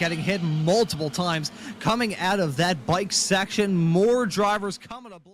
getting hit multiple times coming out of that bike section. More drivers coming to blows.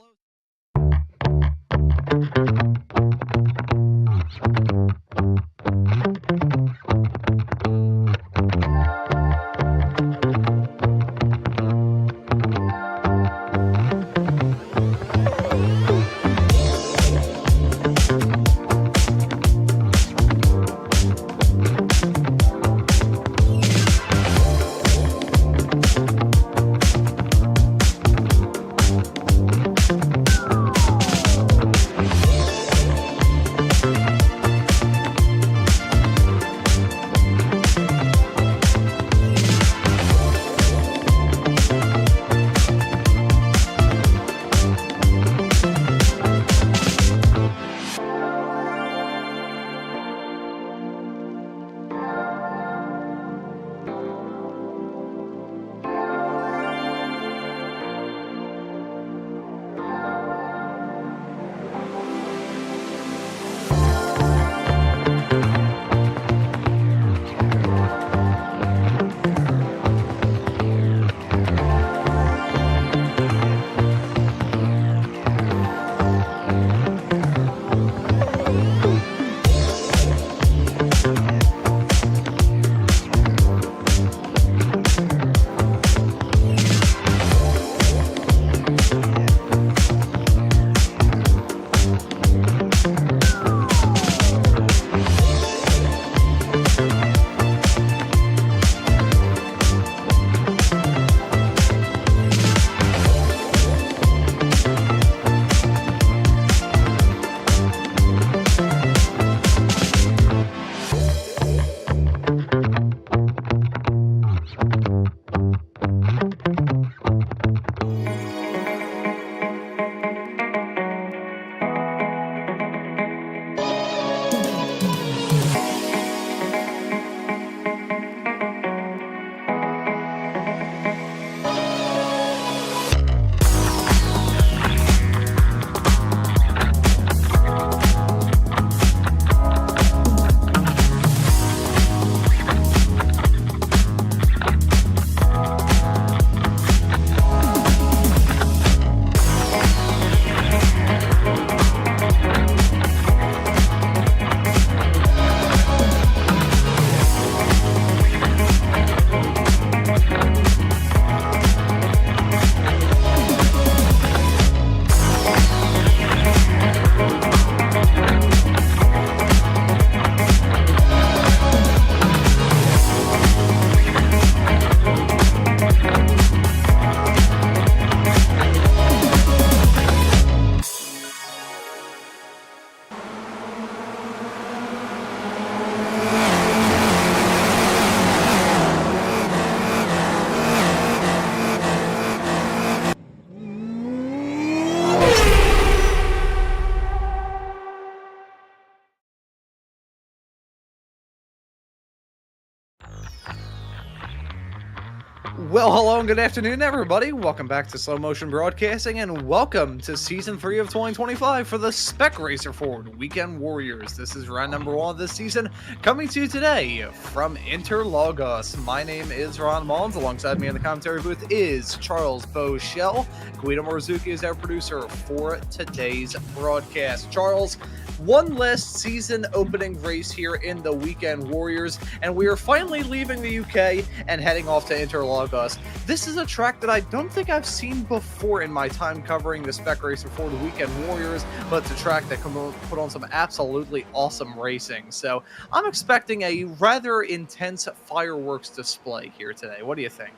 Well, hello and good afternoon, everybody. Welcome back to Slow Motion Broadcasting, and welcome to Season 3 of 2025 for the Spec Racer Ford Weekend Warriors. This is round number 1 of this season, coming to you today from Interlagos. My name is Ron Maunz. Alongside me in the commentary booth is Charles Boshell. Guido Marzucchi is our producer for today's broadcast. Charles, one last season opening race here in the Weekend Warriors, and we are finally leaving the UK and heading off to Interlagos. This is a track that I don't think I've seen before in my time covering the Spec Racer for the Weekend Warriors, but it's a track that can put on some absolutely awesome racing. So I'm expecting a rather intense fireworks display here today. What do you think?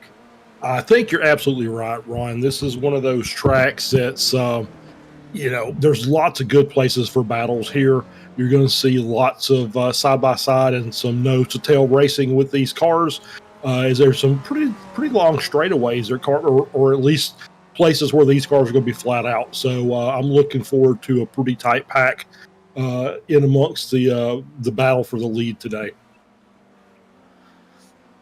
I think you're absolutely right, Ron. This is one of those tracks that's there's lots of good places for battles here. You're going to see lots of side-by-side and some nose-to-tail racing with these cars. Is there some pretty long straightaways or at least places where these cars are going to be flat out. So I'm looking forward to a pretty tight pack in amongst the battle for the lead today.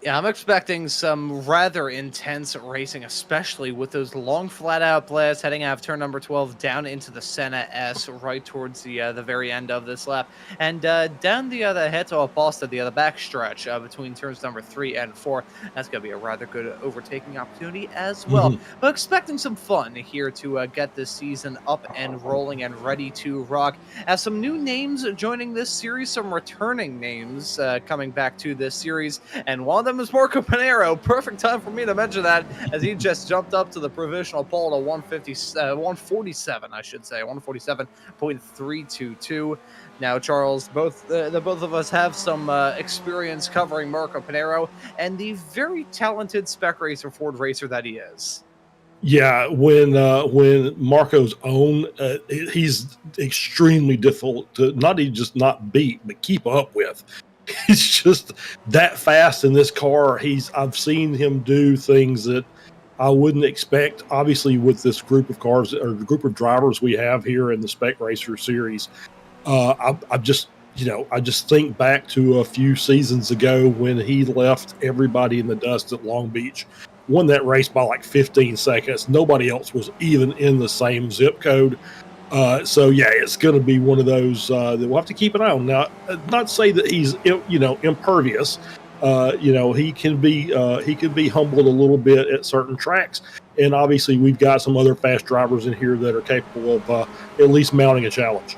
Yeah, I'm expecting some rather intense racing, especially with those long flat-out blasts heading out of turn number 12 down into the Senna S right towards the very end of this lap, and down the head to Aposta, the back stretch between turns number 3 and 4. That's going to be a rather good overtaking opportunity as well. Mhm. But expecting some fun here to get this season up and rolling and ready to rock. As some new names joining this series, some returning names coming back to this series, and one of them is Marco Pinheiro. Perfect time for me to mention that, as he just jumped up to the provisional pole to 147, I should say, 147.322. Now, Charles, the both of us have some experience covering Marco Pinheiro and the very talented spec racer Ford racer that he is. Yeah, when Marco's on, he's extremely difficult to not even just not beat, but keep up with. He's just that fast in this car. I've seen him do things that I wouldn't expect. Obviously, with this group of cars or the group of drivers we have here in the Spec Racer series, I just I just think back to a few seasons ago when he left everybody in the dust at Long Beach, won that race by like 15 seconds. Nobody else was even in the same zip code. So yeah, it's going to be one of those that we'll have to keep an eye on. Now, not to say that he's impervious. He can be humbled a little bit at certain tracks, and obviously we've got some other fast drivers in here that are capable of at least mounting a challenge.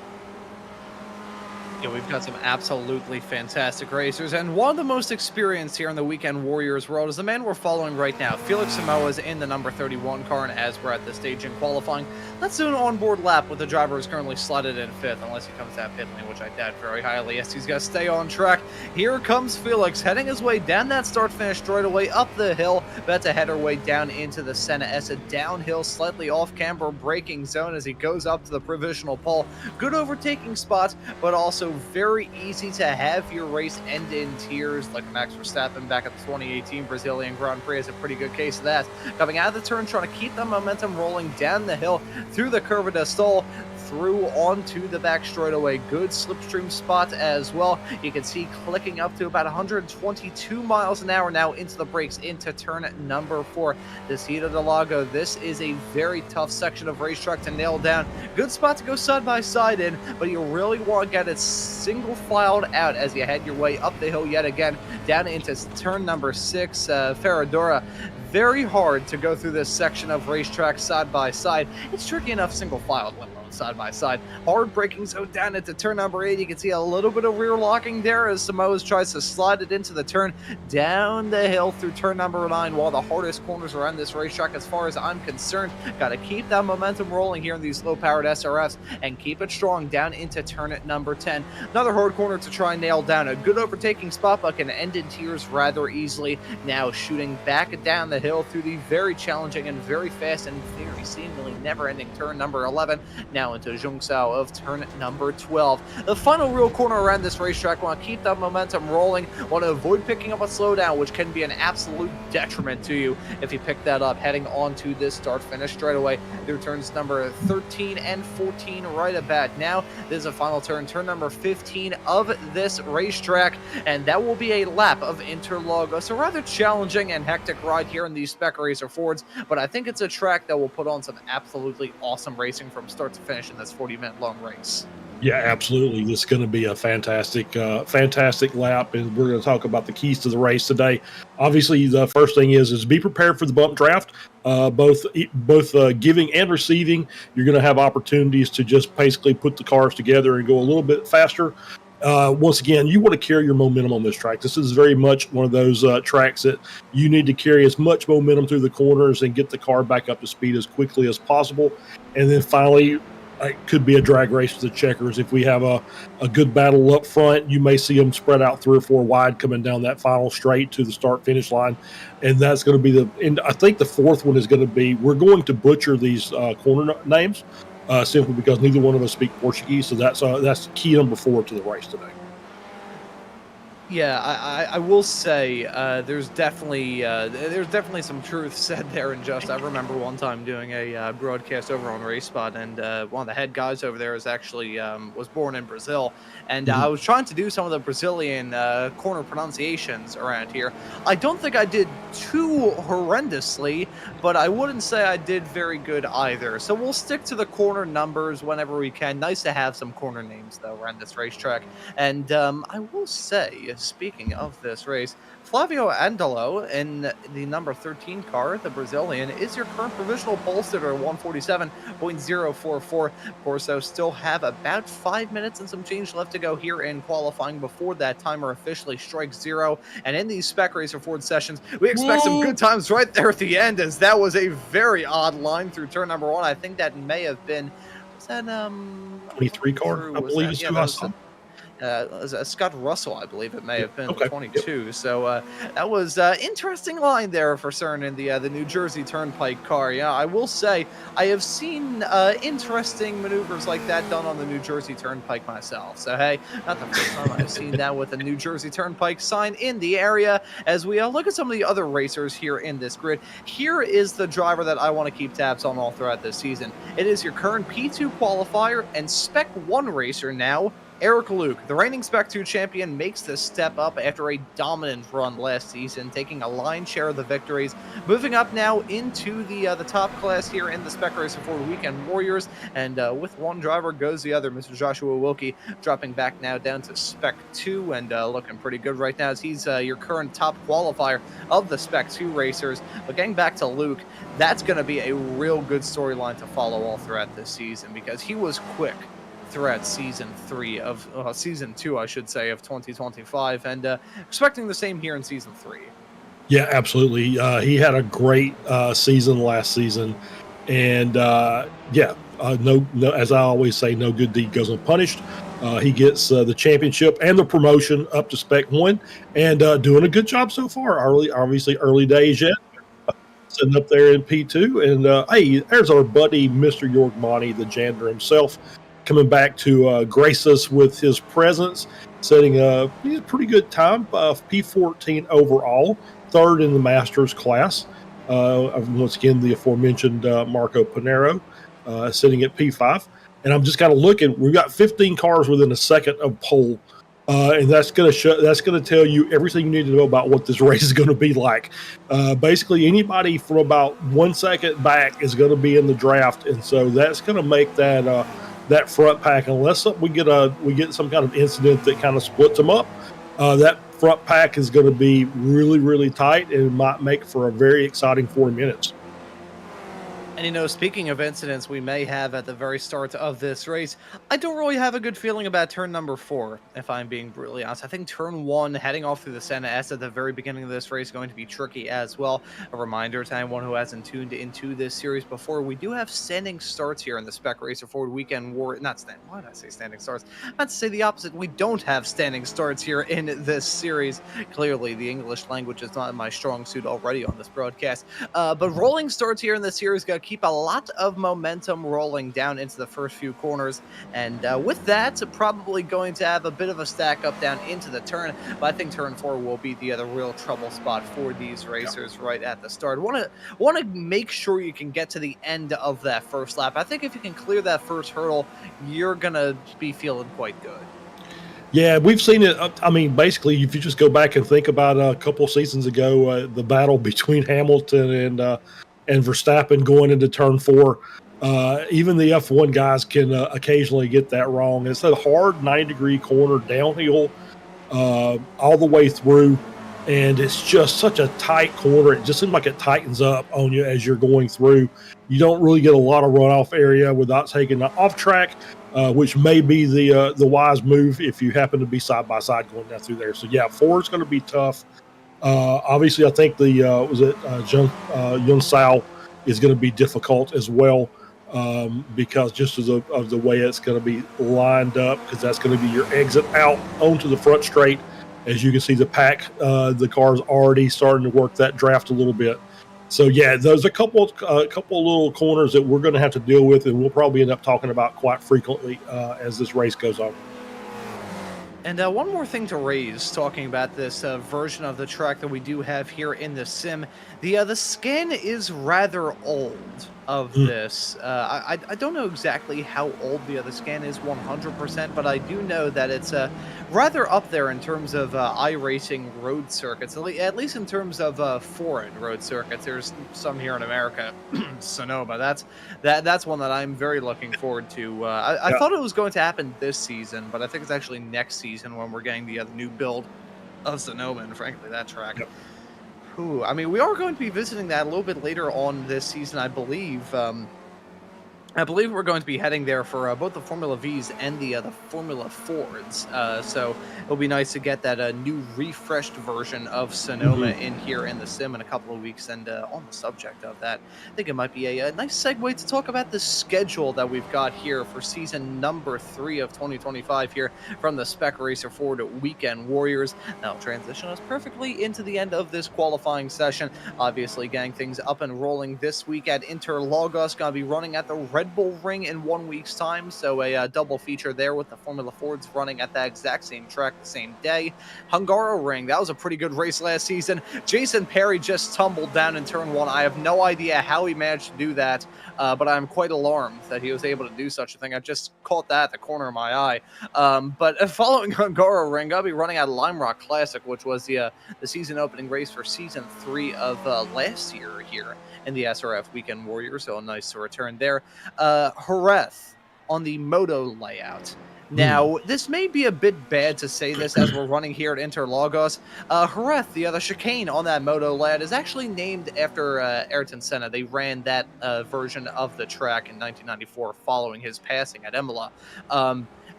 Yeah, we've got some absolutely fantastic racers, and one of the most experienced here in the Weekend Warriors world is the man we're following right now. Felix Samoa is in the number 31 car, and as we're at this stage in qualifying, let's do an onboard lap with the driver who's currently slotted in 5th, unless he comes out pit lane, which I doubt very highly. Yes, he's got to stay on track. Here comes Felix, heading his way down that start-finish straightaway up the hill, about to head her way down into the Senna S, a downhill, slightly off-camber braking zone as he goes up to the provisional pole. Good overtaking spots, but also very easy to have your race end in tears, like Max Verstappen back at the 2018 Brazilian Grand Prix is a pretty good case of that. Coming out of the turn, trying to keep the momentum rolling down the hill through the Curva del Sol, through onto the back straightaway. Good slipstream spot as well. You can see clicking up to about 122 miles an hour now into the brakes into turn number 4. This Interlagos, this is a very tough section of racetrack to nail down. Good spot to go side by side in, but you really want to get it single filed out as you head your way up the hill yet again down into turn number 6, Ferradura. Very hard to go through this section of racetrack side by side. It's tricky enough single filed, let alone side by side. Hard braking zone down into turn number 8. You can see a little bit of rear locking there as Samoa tries to slide it into the turn down the hill through turn number 9. While the hardest corners are on this racetrack as far as I'm concerned. Got to keep that momentum rolling here in these low-powered SRFs and keep it strong down into turn number 10. Another hard corner to try and nail down. A good overtaking spot, but can end in tears rather easily. Now shooting back down the hill through the very challenging and very fast and very seemingly never-ending turn number 11. Now into Zhongzhou of turn number 12. The final real corner around this racetrack. Want to keep that momentum rolling. Want to avoid picking up a slowdown, which can be an absolute detriment to you if you pick that up heading onto this start-finish straightaway through turns number 13 and 14 right about now. This is a final turn, turn number 15 of this racetrack, and that will be a lap of Interlagos. A rather challenging and hectic ride here in these Spec Racer Fords, but I think it's a track that will put on some absolutely awesome racing from start to finish in this 40-minute long race. Yeah, absolutely. This is going to be a fantastic lap, and we're going to talk about the keys to the race today. Obviously, the first thing is be prepared for the bump draft, both giving and receiving. You're going to have opportunities to just basically put the cars together and go a little bit faster. Once again, you want to carry your momentum on this track. This is very much one of those tracks that you need to carry as much momentum through the corners and get the car back up to speed as quickly as possible. And then finally, it could be a drag race to the checkers. If we have a good battle up front, you may see them spread out 3 or 4 wide coming down that final straight to the start-finish line. And that's going to be and I think the fourth one is going to be, we're going to butcher these corner names simply because neither one of us speak Portuguese. So that's key number 4 to the race today. Yeah, I will say there's definitely some truth said there. And just I remember one time doing a broadcast over on Race Spot, and one of the head guys over there is actually was born in Brazil, and I Mhm. was trying to do some of the Brazilian corner pronunciations around here. I don't think I did too horrendously, but I wouldn't say I did very good either. So we'll stick to the corner numbers whenever we can. Nice to have some corner names though around this racetrack. And I will say, speaking of this race, Flavio Andalo in the number 13 car, the Brazilian, is your current provisional pole sitter at 147.044. Of course, they'll still have about 5 minutes and some change left to go here in qualifying before that timer officially strikes zero. And in these Spec Racer Ford sessions, we expect some good times right there at the end, as that was a very odd line through turn number one. I think that may have been, was that 23 car, I was believe, that, is yeah, who that I was saw. Scott Russell, I believe it may Yeah. have been, with Okay. Yep. 22. So that was interesting line there for certain in the New Jersey Turnpike car. Yeah, I will say I have seen interesting maneuvers like that done on the New Jersey Turnpike myself. So hey, not the first time I've seen that with a New Jersey Turnpike sign in the area. As we look at some of the other racers here in this grid, here is the driver that I want to keep tabs on all throughout this season. It is your current P2 qualifier and Spec 1 racer now, Eric Luke, the reigning Spec 2 champion, makes this step up after a dominant run last season, taking a lion's share of the victories, moving up now into the top class here in the Spec Racer Ford Weekend Warriors, and with one driver goes the other, Mr. Joshua Wilkie, dropping back now down to Spec 2 and looking pretty good right now as he's your current top qualifier of the Spec 2 racers. But getting back to Luke, that's going to be a real good storyline to follow all throughout this season because he was quick throughout season 2, I should say, of 2025, and expecting the same here in season 3. Yeah, absolutely. He had a great season last season, and no, as I always say, no good deed goes unpunished. He gets the championship and the promotion up to Spec 1, and doing a good job so far. Obviously, early days yet. Sitting up there in P2, and hey, there's our buddy Mr. Yorgmani, the janitor himself, coming back to grace us with his presence, setting a pretty good time, P14 overall, third in the Masters class. Once again, the aforementioned Marco Panero sitting at P5. And I'm just kind of looking, we've got 15 cars within a second of pole. And that's going to tell you everything you need to know about what this race is going to be like. Basically, anybody from about 1 second back is going to be in the draft, and so that's going to make that front pack, unless we get some kind of incident that kind of splits them up. That front pack is going to be really, really tight, and it might make for a very exciting 40 minutes. And, speaking of incidents we may have at the very start of this race, I don't really have a good feeling about turn number 4, if I'm being brutally honest. I think turn 1, heading off through the Santa S at the very beginning of this race, is going to be tricky as well. A reminder to anyone who hasn't tuned into this series before, we do have standing starts here in the Spec Racer Ford Weekend War. Why did I say standing starts? I meant to say the opposite. We don't have standing starts here in this series. Clearly, the English language is not my strong suit already on this broadcast. But rolling starts here in this series got keep a lot of momentum rolling down into the first few corners, and with that, probably going to have a bit of a stack up down into the turn. But I think turn 4 will be the other real trouble spot for these racers right at the start. Want to make sure you can get to the end of that first lap. I think if you can clear that first hurdle, you're gonna be feeling quite good. Yeah, we've seen it. I mean, basically, if you just go back and think about a couple seasons ago, the battle between Hamilton and Verstappen going into turn 4, even the F1 guys can occasionally get that wrong. It's a hard 90-degree corner downhill all the way through, and it's just such a tight corner. It just seems like it tightens up on you as you're going through. You don't really get a lot of runoff area without taking the off track, which may be the wise move if you happen to be side by side going down through there. So yeah, 4 is going to be tough. Obviously, I think the Yun Sao is going to be difficult as well, because just of the way it's going to be lined up, because that's going to be your exit out onto the front straight. As you can see, the pack, the car's already starting to work that draft a little bit. So yeah, there's a couple little corners that we're going to have to deal with, and we'll probably end up talking about quite frequently as this race goes on. And one more thing to raise, talking about this version of the track that we do have here in the sim, the skin is rather old of this. I don't know exactly how old the other scan is 100%, but I do know that it's rather up there in terms of iRacing road circuits, at least in terms of foreign road circuits. There's some here in America, Sonoma. That's one that I'm very looking forward to. I thought it was going to happen this season, but I think it's actually next season when we're getting the new build of Sonoma, and frankly, that track. Yep. Ooh, I mean, we are going to be visiting that a little bit later on this season, I believe. I believe we're going to be heading there for both the Formula Vs and the Formula Fords. So it'll be nice to get that new refreshed version of Sonoma in here in the sim in a couple of weeks. And on the subject of that, I think it might be a nice segue to talk about the schedule that we've got here for season number 3 of 2025 here from the Spec Racer Ford Weekend Warriors. That'll transition us perfectly into the end of this qualifying session. Obviously, getting things up and rolling this week at Interlagos. Going to be running at the Red Bull Ring in 1 week's time, so a double feature there with the Formula Fords running at that exact same track the same day. Hungaroring, that was a pretty good race last season. Jason Perry just tumbled down in turn 1. I have no idea how he managed to do that, but I'm quite alarmed that he was able to do such a thing. I just caught that at the corner of my eye. But following Hungaroring, I'll be running at Lime Rock Classic, which was the season opening race for season 3 of last year here in the SRF Weekend Warriors, so nice to return there. Jerez on the moto layout. Now, this may be a bit bad to say this as we're running here at Interlagos. Jerez, the chicane on that moto layout, is actually named after Ayrton Senna. They ran that version of the track in 1994 following his passing at Imola.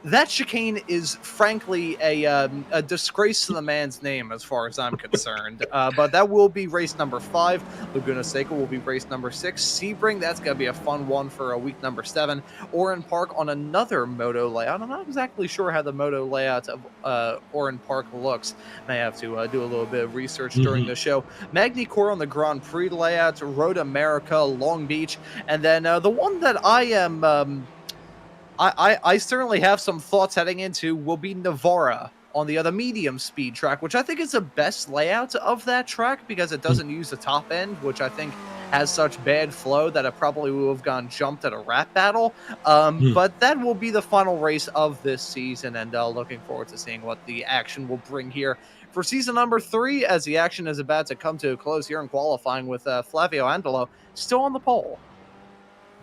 That chicane is frankly a disgrace to the man's name as far as I'm concerned. But that will be race number 5. Laguna Seca will be race number 6. Sebring, that's going to be a fun one for week number 7. Oran Park on another moto layout. I'm not exactly sure how the moto layout of Oran Park looks. May have to do a little bit of research during the show. Magny-Cours on the Grand Prix layout, Road America, Long Beach, and then the one that I am... I certainly have some thoughts heading into will be Navarra on the other medium speed track, which I think is the best layout of that track because it doesn't use the top end, which I think has such bad flow that it probably would have gone jumped at a rap battle. But that will be the final race of this season, and looking forward to seeing what the action will bring here for season number 3 as the action is about to come to a close here in qualifying with Flavio Andolo still on the pole.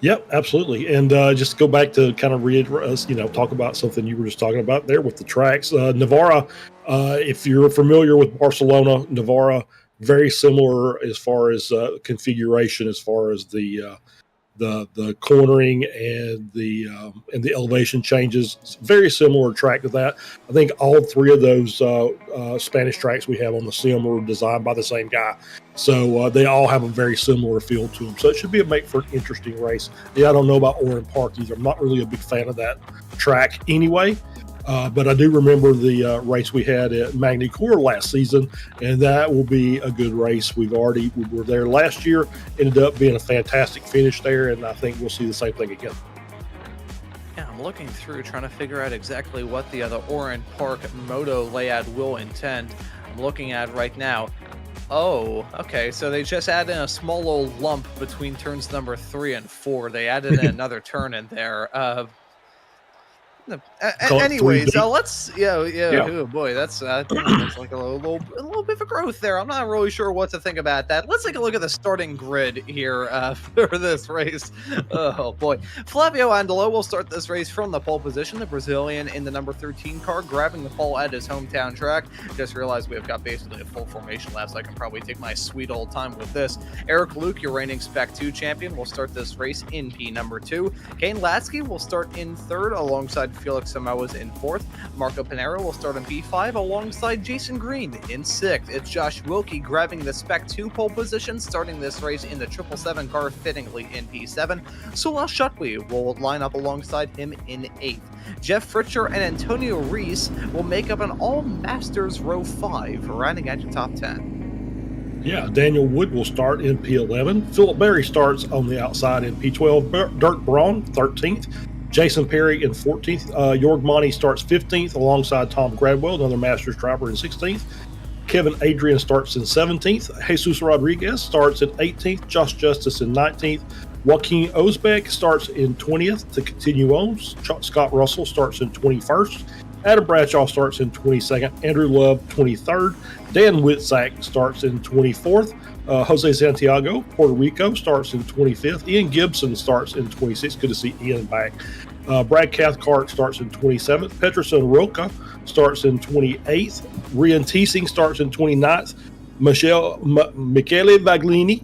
Yep, absolutely. And just to go back to kind of reiterate, talk about something you were just talking about there with the tracks. Navarra, if you're familiar with Barcelona, Navarra, very similar as far as configuration, as far as the cornering and the elevation changes. It's a very similar track to that. I think all 3 of those Spanish tracks we have on the sim were designed by the same guy. So they all have a very similar feel to them. So it should be make for an interesting race. Yeah, I don't know about Oran Park either. I'm not really a big fan of that track anyway. But I do remember the race we had at Magny-Cours last season, and that will be a good race. We were there last year, ended up being a fantastic finish there, and I think we'll see the same thing again. Yeah, I'm looking through trying to figure out exactly what the other Oran Park moto layout will intend. I'm looking at right now. Oh, okay, so they just added in a small little lump between turns number 3 and 4. They added in another turn in there. Anyways, let's oh boy, that's like a little bit of growth there. I'm not really sure what to think about that. Let's take a look at the starting grid here for this race. Oh boy, Flavio Andolo will start this race from the pole position. The Brazilian in the number 13 car, grabbing the pole at his hometown track. Just realized we've got basically a full formation lap, so I can probably take my sweet old time with this. Eric Luke, your reigning Spec 2 champion, will start this race in P number 2. Kane Latsky will start in 3rd alongside Felix Samoa's in 4th. Marco Pinero will start in P5 alongside Jason Green in 6th. It's Josh Wilkie grabbing the Spec 2 pole position, starting this race in the 777 car, fittingly in P7. Sulal Shutwi will line up alongside him in 8th. Jeff Fritcher and Antonio Reese will make up an all-Masters row 5, rounding out your top 10. Yeah, Daniel Wood will start in P11. Philip Berry starts on the outside in P12. Dirk Braun, 13th. Jason Perry in 14th. Jorg Monty starts 15th alongside Tom Gradwell, another Masters driver, in 16th. Kevin Adrian starts in 17th. Jesus Rodriguez starts at 18th. Josh Justice in 19th. Joaquin Osbeck starts in 20th to continue on. Scott Russell starts in 21st. Adam Bradshaw starts in 22nd. Andrew Love, 23rd. Dan Witzak starts in 24th. Jose Santiago, Puerto Rico, starts in 25th. Ian Gibson starts in 26th. Good to see Ian back. Brad Cathcart starts in 27th. Peterson Roca starts in 28th. Rian Teesing starts in 29th. Michele Baglini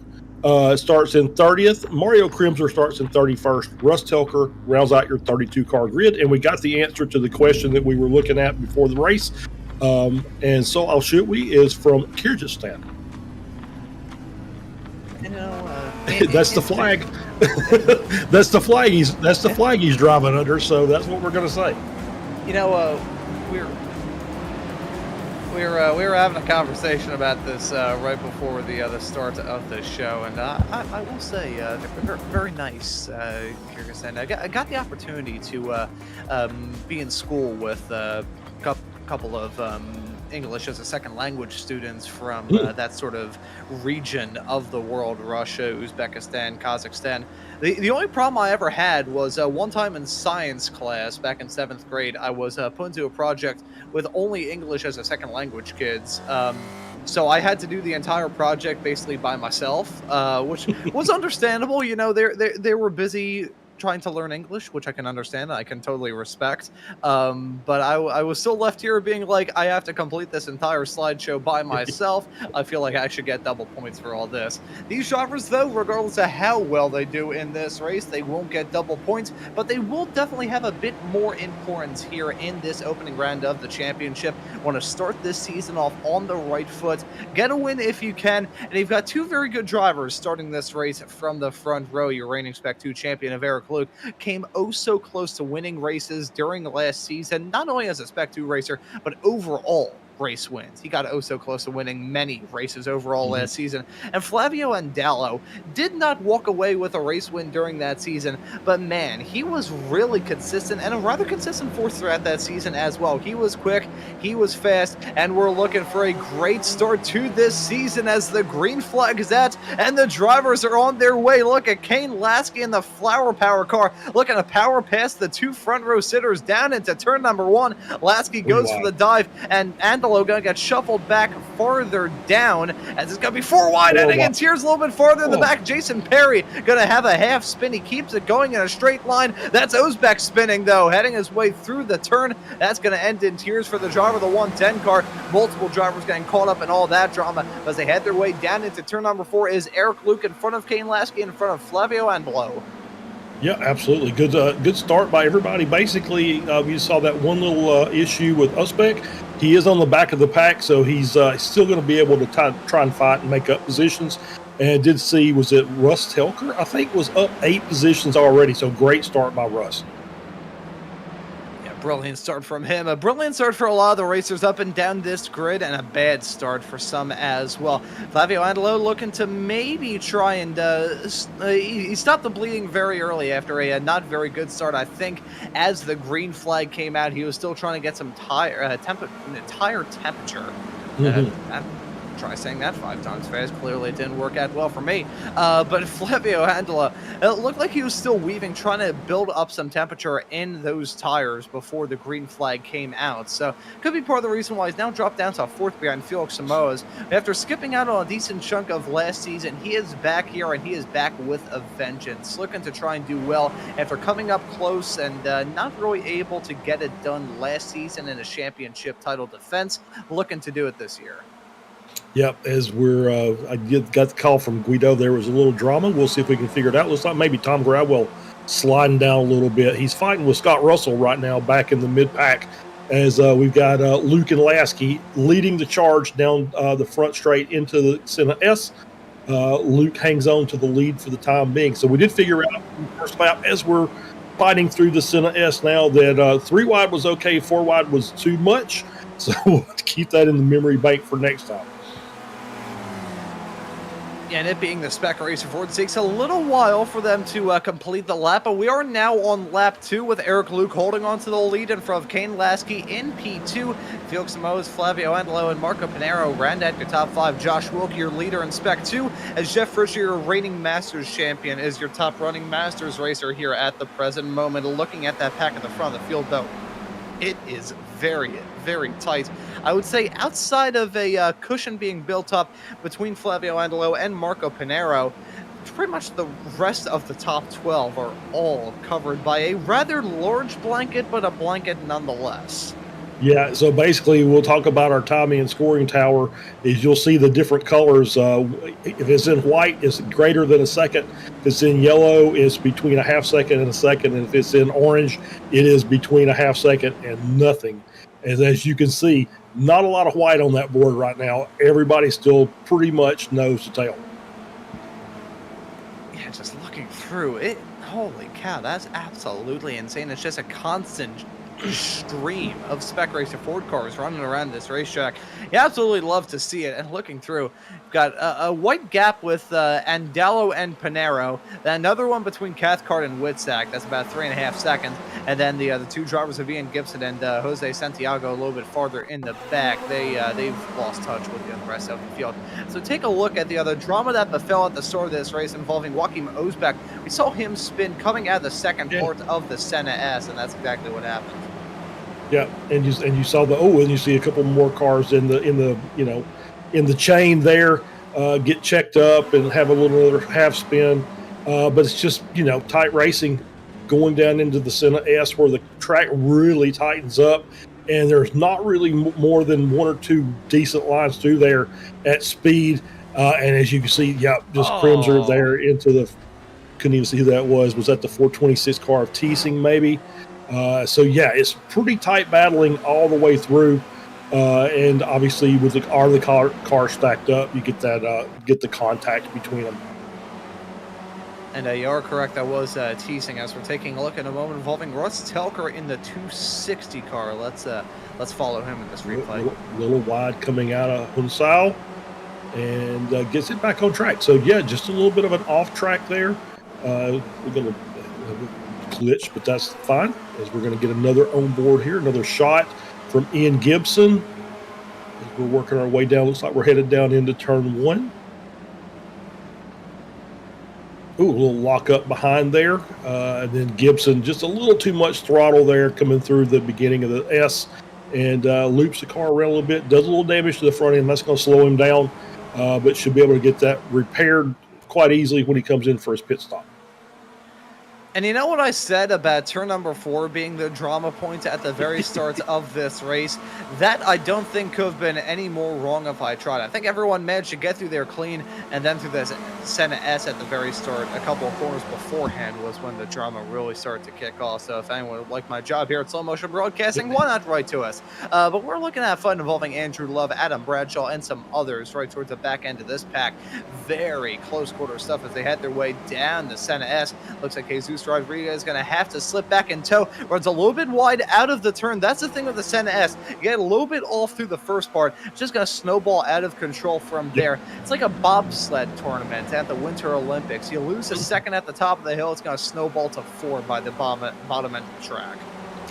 starts in 30th. Mario Crimser starts in 31st. Russ Telker rounds out your 32-car grid. And we got the answer to the question that we were looking at before the race. And so Al Shutwi is from Kyrgyzstan. That's the flag. That's the flag. That's the flag he's driving under. So that's what we're going to say. You know, we were having a conversation about this right before the start of the show, and I will say they're very nice. Kyrgyzstan. I got the opportunity to be in school with a couple of English as a second language students from that sort of region of the world: Russia, Uzbekistan, Kazakhstan. The only problem I ever had was one time in science class back in 7th grade, I was put into a project with only English as a second language kids. So I had to do the entire project basically by myself, which was understandable. You know, they were busy trying to learn English, which I can understand, I can totally respect. But I was still left here being like, I have to complete this entire slideshow by myself. I feel like I should get double points for all this. These drivers, though, regardless of how well they do in this race, they won't get double points, but they will definitely have a bit more importance here in this opening round of the championship. Want to start this season off on the right foot, get a win if you can, and you've got two very good drivers starting this race from the front row. Your reigning Spec 2 champion of Eric Luke came oh so close to winning races during last season, not only as a Spec 2 racer, but overall race wins. He got oh so close to winning many races overall last season. And Flavio Andallo did not walk away with a race win during that season, but man, he was really consistent, and a rather consistent fourth throughout that season as well. He was quick, he was fast, and we're looking for a great start to this season as the green flag is out and the drivers are on their way. Look at Kane Lasky in the Flower Power car looking to power past the two front row sitters down into turn number 1. Lasky goes for the dive, and Andallo gonna get shuffled back farther down as it's gonna be 4 wide, ending in tears a little bit farther in the back. Jason Perry gonna have a half spin. He keeps it going in a straight line. That's Osbeck spinning though, heading his way through the turn. That's gonna end in tears for the driver of the 110 car. Multiple drivers getting caught up in all that drama as they head their way down into turn number 4. Is Eric Luke in front of Kane Lasky, in front of Flavio Andallo. Yeah, absolutely. Good start by everybody. Basically, we saw that one little issue with Usbeck. He is on the back of the pack, so he's still going to be able to try and fight and make up positions. And I did see, was it Russ Telker? I think was up 8 positions already, so great start by Russ. Brilliant start from him. A brilliant start for a lot of the racers up and down this grid, and a bad start for some as well. Flavio Andallo looking to maybe try and he stopped the bleeding very early after a not very good start. I think as the green flag came out, he was still trying to get some tire temperature. Try saying that 5 times fast. Clearly it didn't work out well for me. But Flavio Andallo, it looked like he was still weaving, trying to build up some temperature in those tires before the green flag came out. So could be part of the reason why he's now dropped down to 4th behind Felix Samoas. After skipping out on a decent chunk of last season, he is back here, and he is back with a vengeance, looking to try and do well after coming up close and not really able to get it done last season in a championship title defense. Looking to do it this year. Yep, as I got the call from Guido, there was a little drama. We'll see if we can figure it out. Looks like maybe Tom Gradwell sliding down a little bit. He's fighting with Scott Russell right now back in the mid-pack as we've got Luke and Lasky leading the charge down the front straight into the Senna S. Luke hangs on to the lead for the time being. So we did figure out in the first lap as we're fighting through the Senna S now that 3 wide was okay, 4 wide was too much. So we'll keep that in the memory bank for next time. And it being the Spec Racer Ford, it takes a little while for them to complete the lap, but we are now on lap 2 with Eric Luke holding on to the lead in front of Kane Lasky in P2. Felix Moes, Flavio Angelo, and Marco Pinero round at your top 5. Josh Wilk, your leader in Spec 2, as Jeff Fisher, your reigning Masters champion, is your top running Masters racer here at the present moment. Looking at that pack at the front of the field, though, it is very, very tight. I would say outside of a cushion being built up between Flavio Angelo and Marco Pinero, pretty much the rest of the top 12 are all covered by a rather large blanket, but a blanket nonetheless. Yeah, so basically we'll talk about our timing and scoring tower. Is you'll see the different colors. If it's in white, it's greater than a second. If it's in yellow, it's between a half second and a second. And if it's in orange, it is between a half second and nothing. As you can see, not a lot of white on that board right now. Everybody's still pretty much nose to tail. Yeah, just looking through it, holy cow, that's absolutely insane. It's just a constant stream of Spec Racer Ford cars running around this racetrack. You absolutely love to see it. And looking through, you've got a white gap with Andallo and Pinero, then another one between Cathcart and Whitsack. That's about 3.5 seconds. And then the two drivers of Ian Gibson and Jose Santiago a little bit farther in the back. They've lost touch with the rest of the field. So take a look at the other drama that befell at the start of this race involving Joachim Osbeck. We saw him spin coming out of the second part of the Senna S, and that's exactly what happened. Yeah, and you saw and you see a couple more cars in the chain there get checked up and have a little other half spin, but it's just tight racing going down into the Senna S where the track really tightens up, and there's not really more than one or two decent lines through there at speed, and as you can see, just Crimser there into the. Couldn't even see who that was. Was that the 426 car of Teesing maybe? So yeah, it's pretty tight battling all the way through, and obviously with the car stacked up, you get the contact between them. And you are correct, that was Teesing. As we're taking a look at a moment involving Russ Telker in the 260 car. Let's follow him in this replay. Little wide coming out of Hunsao, and gets it back on track. So yeah, just a little bit of an off track there. We're gonna glitch, but that's fine, as we're going to get another on board here, another shot from Ian Gibson as we're working our way down. Looks like we're headed down into turn 1. Ooh, a little lock up behind there, and then Gibson just a little too much throttle there coming through the beginning of the S, and loops the car around a little bit, does a little damage to the front end. That's going to slow him down, but should be able to get that repaired quite easily when he comes in for his pit stop. And you know what I said about turn number 4 being the drama point at the very start of this race? That I don't think could have been any more wrong if I tried. I think everyone managed to get through there clean, and then through this Senna S at the very start, a couple of corners beforehand, was when the drama really started to kick off. So if anyone would like my job here at Slow Motion Broadcasting, why not write to us? But we're looking at a fight involving Andrew Love, Adam Bradshaw, and some others right towards the back end of this pack. Very close quarter stuff as they head their way down the Senna S. Looks like Jesus Rodriguez is going to have to slip back in tow. Runs a little bit wide out of the turn. That's the thing with the Senna S. You get a little bit off through the first part. It's just going to snowball out of control from there. It's like a bobsled tournament at the Winter Olympics. You lose a second at the top of the hill, it's going to snowball to 4 by the bottom end of the track.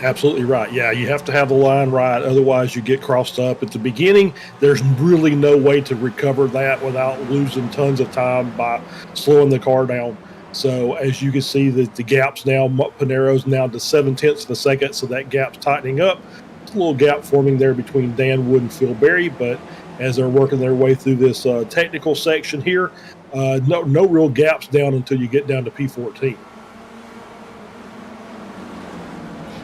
Absolutely right. Yeah, you have to have the line right. Otherwise, you get crossed up at the beginning. There's really no way to recover that without losing tons of time by slowing the car down. So as you can see, the gaps now, Pinero's now to 0.7 of a second, so that gap's tightening up. There's a little gap forming there between Dan Wood and Phil Berry, but as they're working their way through this technical section here, no real gaps down until you get down to P14.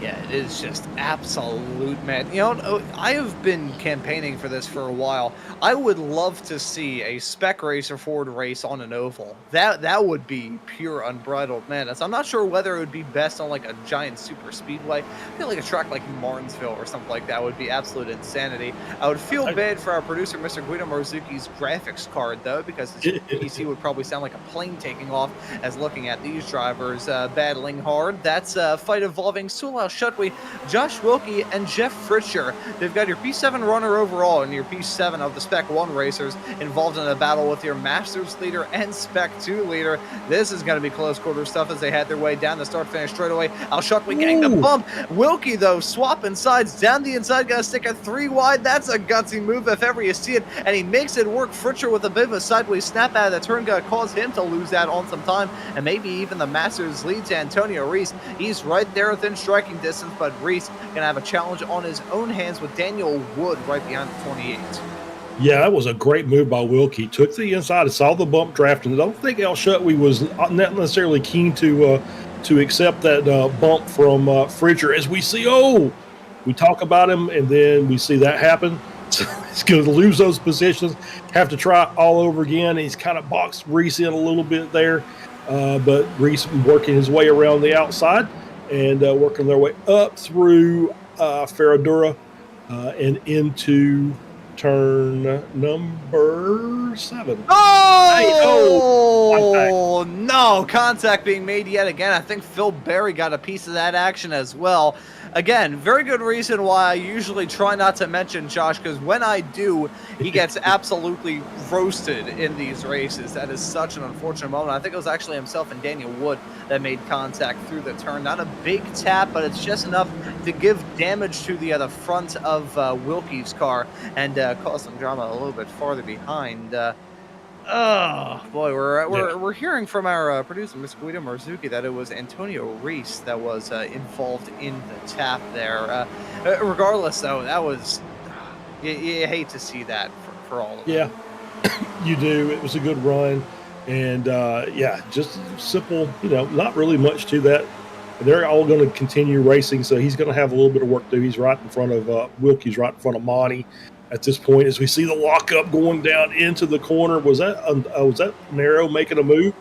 Yeah, it is just absolute man. You know, I have been campaigning for this for a while. I would love to see a Spec Racer Ford race on an oval. That would be pure unbridled madness. I'm not sure whether it would be best on like a giant super speedway. I feel like a track like Martinsville or something like that would be absolute insanity. I would feel bad for our producer, Mr. Guido Marzucchi's graphics card, though, because his PC would probably sound like a plane taking off as looking at these drivers battling hard. That's a fight involving Sulal Shut Shuckley, Josh Wilkie, and Jeff Fritcher. They've got your P7 runner overall and your P7 of the Spec 1 racers involved in a battle with your Masters leader and Spec 2 leader. This is going to be close quarter stuff as they head their way down the start-finish straightaway. Al Shuckley getting the bump. Wilkie, though, swapping sides down the inside, going to stick a 3 wide. That's a gutsy move if ever you see it, and he makes it work. Fritcher with a bit of a sideways snap out of the turn, going to cause him to lose out on some time, and maybe even the Masters lead to Antonio Reese. He's right there within striking distance, but Reese going to have a challenge on his own hands with Daniel Wood right behind the 28. Yeah, that was a great move by Wilkie. Took the inside and saw the bump draft, and I don't think Al Shuckley was not necessarily keen to accept that bump from Fritcher. As we see, we talk about him, and then we see that happen. So he's going to lose those positions, have to try all over again. He's kind of boxed Reese in a little bit there, but Reese working his way around the outside and working their way up through Ferradura and into turn number 7. No, contact being made yet again. I think Phil Berry got a piece of that action as well. Again, very good reason why I usually try not to mention Josh, because when I do, he gets absolutely roasted in these races. That is such an unfortunate moment. I think it was actually himself and Daniel Wood that made contact through the turn. Not a big tap, but it's just enough to give damage to the front of Wilkie's car and cause some drama a little bit farther behind. Oh boy, we're hearing from our producer, Mr. Guido Marzucchi, that it was Antonio Reese that was involved in the tap there. Regardless, though, that was you hate to see that for all of them. Yeah, you do. It was a good run, and just simple. Not really much to that. They're all going to continue racing, so he's going to have a little bit of work to do. He's right in front of Wilkie's right in front of Monty. At this point, as we see the lockup going down into the corner, was that Narrow making a move?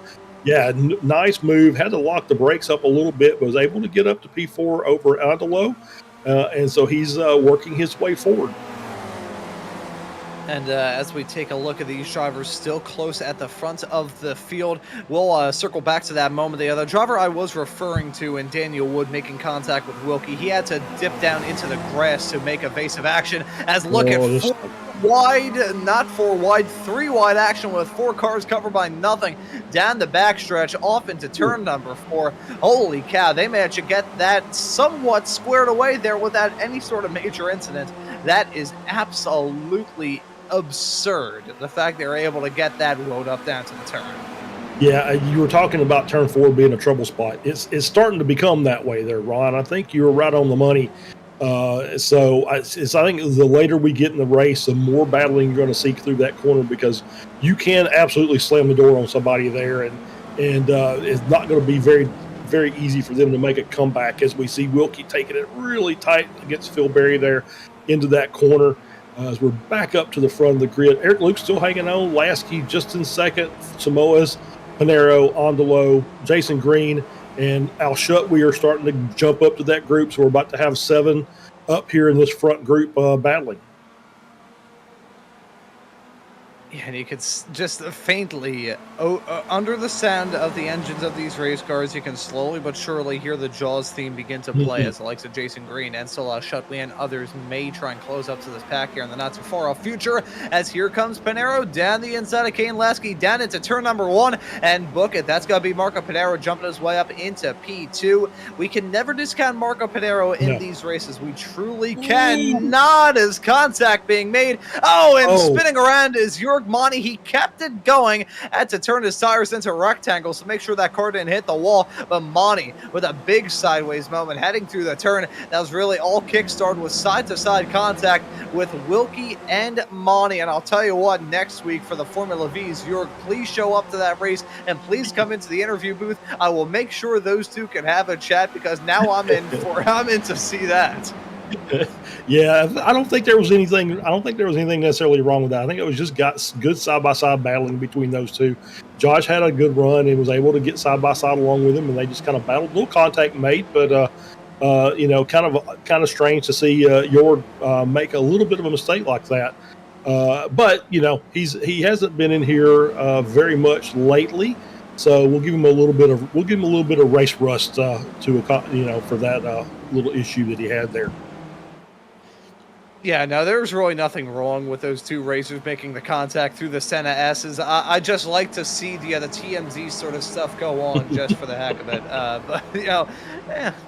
Yeah, nice move. Had to lock the brakes up a little bit, but was able to get up to P4 over Andalo, and so he's working his way forward. And as we take a look at these drivers still close at the front of the field, we'll circle back to that moment. The other driver I was referring to in Daniel Wood making contact with Wilkie, he had to dip down into the grass to make evasive action. As look at 4 wide, not 4 wide, 3 wide action with 4 cars covered by nothing down the backstretch off into turn number 4. Holy cow, they managed to get that somewhat squared away there without any sort of major incident. That is absolutely absurd, the fact they were able to get that road up down to the turn. Yeah, you were talking about turn 4 being a trouble spot. It's starting to become that way there, Ron. I think you were right on the money. So I think the later we get in the race, the more battling you're going to see through that corner, because you can absolutely slam the door on somebody there, and it's not going to be very, very easy for them to make a comeback, as we see Wilkie taking it really tight against Phil Berry there into that corner. As we're back up to the front of the grid, Eric Luke's still hanging on. Lasky just in second. Samoas, Panero, Andalo, Jason Green, and Al Shuckley are starting to jump up to that group. So we're about to have 7 up here in this front group battling. Yeah, and you could just faintly, under the sound of the engines of these race cars, you can slowly but surely hear the Jaws theme begin to play as the likes of Jason Green and Salah Shuckley and others may try and close up to this pack here in the not too far off future, as here comes Panero down the inside of Kane Lasky down into turn number 1 and book it. That's going to be Marco Panero jumping his way up into P2. We can never discount Marco Panero in these races. We truly cannot, as contact being made. Spinning around is Jorg Monty. He kept it going, had to turn his tires into rectangles to make sure that car didn't hit the wall, but Monty with a big sideways moment heading through the turn. That was really all kickstarted with side-to-side contact with Wilkie and Monty. And I'll tell you what, next week for the Formula V's, Jorg, please show up to that race and please come into the interview booth. I will make sure those two can have a chat, because now I'm in to see that. Yeah, I don't think there was anything necessarily wrong with that. I think it was just got good side-by-side battling between those two. Josh had a good run and was able to get side-by-side along with him, and they just kind of battled. A little contact made, but kind of strange to see Jorg make a little bit of a mistake like that. But he hasn't been in here very much lately. So we'll give him a little bit of race rust for that little issue that he had there. Yeah, no, there's really nothing wrong with those two racers making the contact through the Senna S's. I just like to see the TMZ sort of stuff go on just for the heck of it. But,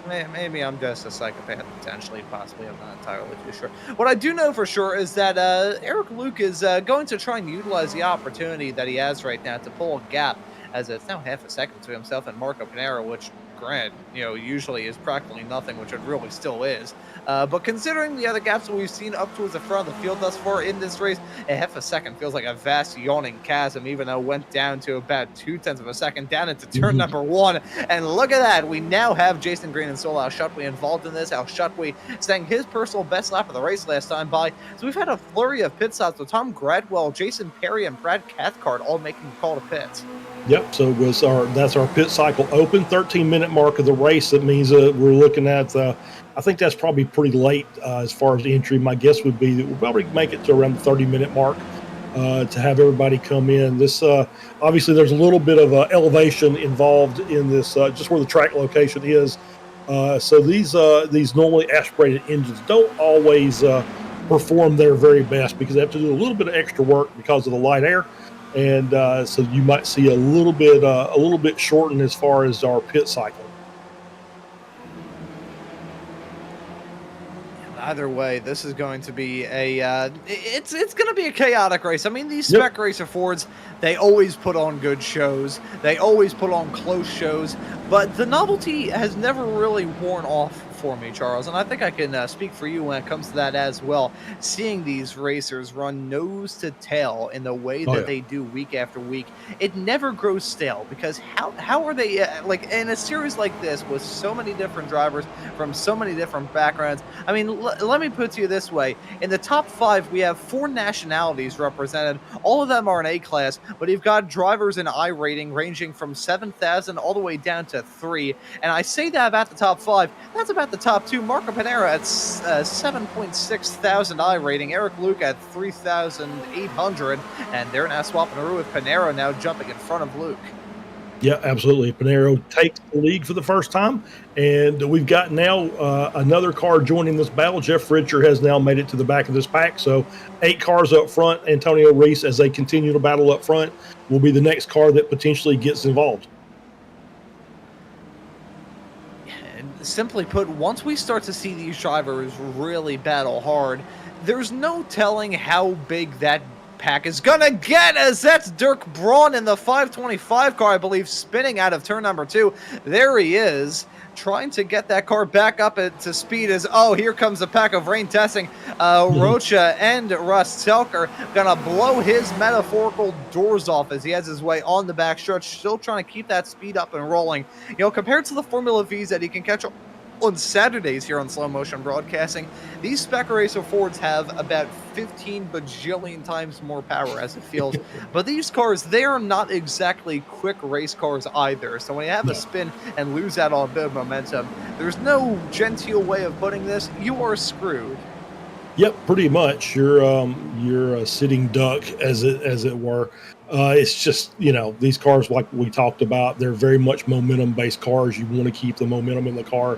maybe I'm just a psychopath, potentially, possibly. I'm not entirely too sure. What I do know for sure is that Eric Luke is going to try and utilize the opportunity that he has right now to pull a gap, as it's now half a second to himself and Marco Panero, which, granted, usually is practically nothing, which it really still is. But considering the other gaps that we've seen up towards the front of the field thus far in this race, a half a second feels like a vast yawning chasm, even though it went down to about 0.2 of a second down into turn number 1. And look at that. We now have Jason Green and Sol Al-Shutwi involved in this. Al-Shutwi saying his personal best lap of the race last time by. So we've had a flurry of pit stops with Tom Gradwell, Jason Perry, and Brad Cathcart all making the call to pits. Yep. So that's our pit cycle open, 13-minute mark of the race. That means we're looking at. I think that's probably pretty late as far as the entry. My guess would be that we'll probably make it to around the 30-minute mark to have everybody come in. This obviously there's a little bit of elevation involved in this, just where the track location is. So these normally aspirated engines don't always perform their very best because they have to do a little bit of extra work because of the light air. And so you might see a little bit shortened as far as our pit cycle. Either way, this is going to be it's going to be a chaotic race. I mean, these Spec Racer Fords, they always put on good shows. They always put on close shows, but the novelty has never really worn off for me, Charles, and I think I can speak for you when it comes to that as well. Seeing these racers run nose to tail in the way that they do week after week, it never grows stale, because how are they like in a series like this with so many different drivers from so many different backgrounds? I mean, let me put it to you this way. In the top 5, we have 4 nationalities represented. All of them are in A-class, but you've got drivers in iRating ranging from 7,000 all the way down to 3. And I say that about the top 5. That's about the top 2. Marco Panero at 7.6 thousand iRating. Eric Luke at 3,800. And they're now swapping around with Panero now jumping in front of Luke. Yeah, absolutely. Panero takes the lead for the first time, and we've got now another car joining this battle. Jeff Richer has now made it to the back of this pack, so 8 cars up front. Antonio Reese, as they continue to battle up front, will be the next car that potentially gets involved. Simply put, once we start to see these drivers really battle hard, there's no telling how big that pack is gonna get, as that's Dirk Braun in the 525 car, I believe, spinning out of turn number 2. There he is, trying to get that car back up to speed. As here comes the pack of rain testing. Rocha and Russ Telker gonna blow his metaphorical doors off as he has his way on the back stretch, still trying to keep that speed up and rolling. Compared to the Formula V's that he can catch on Saturdays here on Slow Motion Broadcasting, these Spec Racer Fords have about 15 bajillion times more power as it feels. But these cars, they are not exactly quick race cars either. So when you have a spin and lose out on a bit of momentum, there's no genteel way of putting this. You are screwed. Yep, pretty much. You're a sitting duck, as it were. It's just, these cars, like we talked about, they're very much momentum-based cars. You want to keep the momentum in the car.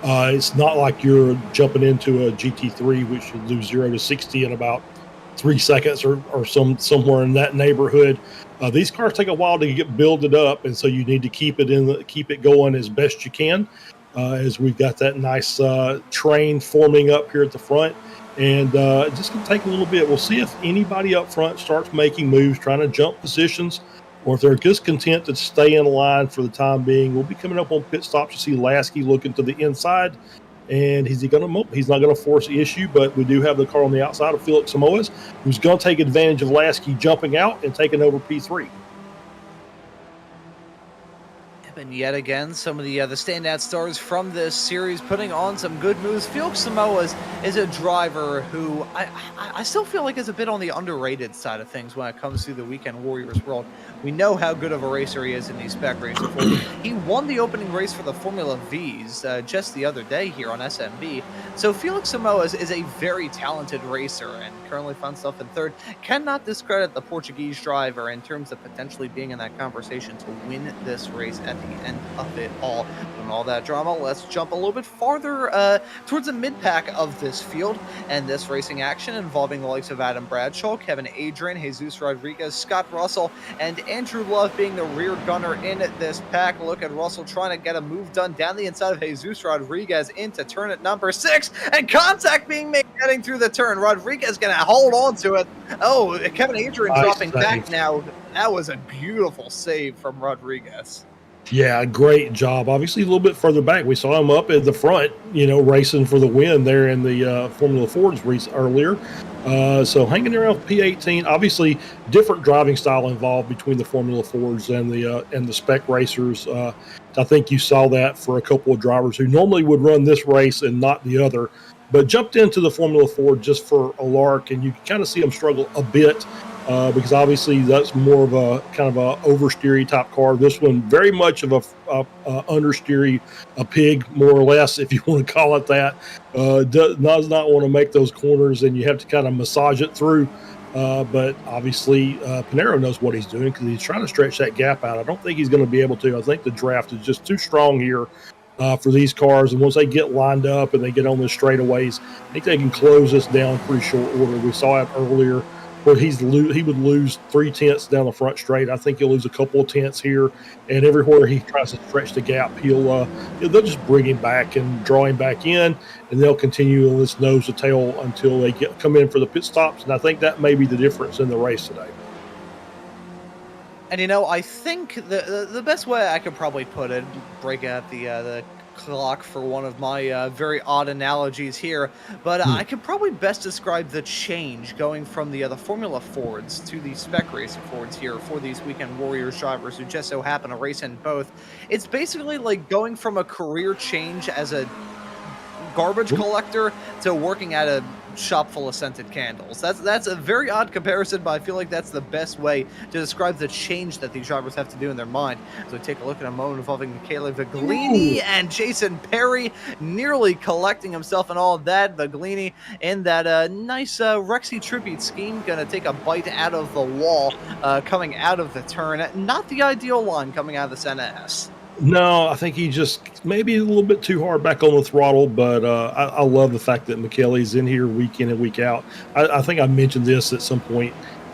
It's not like you're jumping into a GT3, which will do 0 to 60 in about 3 seconds or somewhere in that neighborhood. These cars take a while to get builded up, and so you need to keep it going as best you can. As we've got that nice train forming up here at the front. And just going to take a little bit. We'll see if anybody up front starts making moves, trying to jump positions, or if they're just content to stay in line for the time being. We'll be coming up on pit stops to see Lasky looking to the inside. And he's not going to force the issue, but we do have the car on the outside of Felix Samoas, who's going to take advantage of Lasky jumping out and taking over P3. And yet again, some of the standout stars from this series putting on some good moves. Felix Samoas is a driver who I still feel like is a bit on the underrated side of things when it comes to the Weekend Warriors world. We know how good of a racer he is in these Spec Racer Fords. He won the opening race for the Formula Vs just the other day here on SMB. So Felix Samoa is a very talented racer and currently finds himself in third. Cannot discredit the Portuguese driver in terms of potentially being in that conversation to win this race at the end of it all. And all that drama, let's jump a little bit farther towards the mid-pack of this field and this racing action involving the likes of Adam Bradshaw, Kevin Adrian, Jesus Rodriguez, Scott Russell, and Andrew Love being the rear gunner in this pack. Look at Russell trying to get a move done down the inside of Jesus Rodriguez into turn at number 6, and contact being made heading through the turn. Rodriguez going to hold on to it. Oh, Kevin Adrian dropping back now. That was a beautiful save from Rodriguez. Yeah, great job. Obviously, a little bit further back, we saw him up at the front, racing for the win there in the Formula Fords race earlier. So hanging around P18. Obviously, different driving style involved between the Formula Fords and the Spec racers. I think you saw that for a couple of drivers who normally would run this race and not the other, but jumped into the Formula Ford just for a lark, and you can kind of see them struggle a bit. Because obviously that's more of a kind of a oversteery type car. This one very much of a understeery, a pig more or less, if you want to call it that. Does not want to make those corners, and you have to kind of massage it through. But obviously Pinero knows what he's doing because he's trying to stretch that gap out. I don't think he's going to be able to. I think the draft is just too strong here for these cars, and once they get lined up and they get on the straightaways, I think they can close this down pretty short order. We saw it earlier where he would lose 3/10 down the front straight. I think he'll lose a couple of tenths here, and everywhere he tries to stretch the gap, they'll just bring him back and draw him back in, and they'll continue on this nose to tail until they come in for the pit stops. And I think that may be the difference in the race today. And I think the best way I could probably put it, break out the clock for one of my very odd analogies here, but I could probably best describe the change going from the Formula Fords to the Spec Racer Fords here for these Weekend Warriors drivers who just so happen to race in both. It's basically like going from a career change as a garbage collector to working at a shop full of scented candles. That's a very odd comparison, but I feel like that's the best way to describe the change that these drivers have to do in their mind. So take a look at a moment involving Michele Viglini and Jason Perry nearly collecting himself and all of that. Viglini in that nice Rexy tribute scheme, gonna take a bite out of the wall coming out of the turn. Not the ideal line coming out of the Senna S. No, I think he just maybe a little bit too hard back on the throttle, but I love the fact that Michele's in here week in and week out. I think I mentioned this at some point.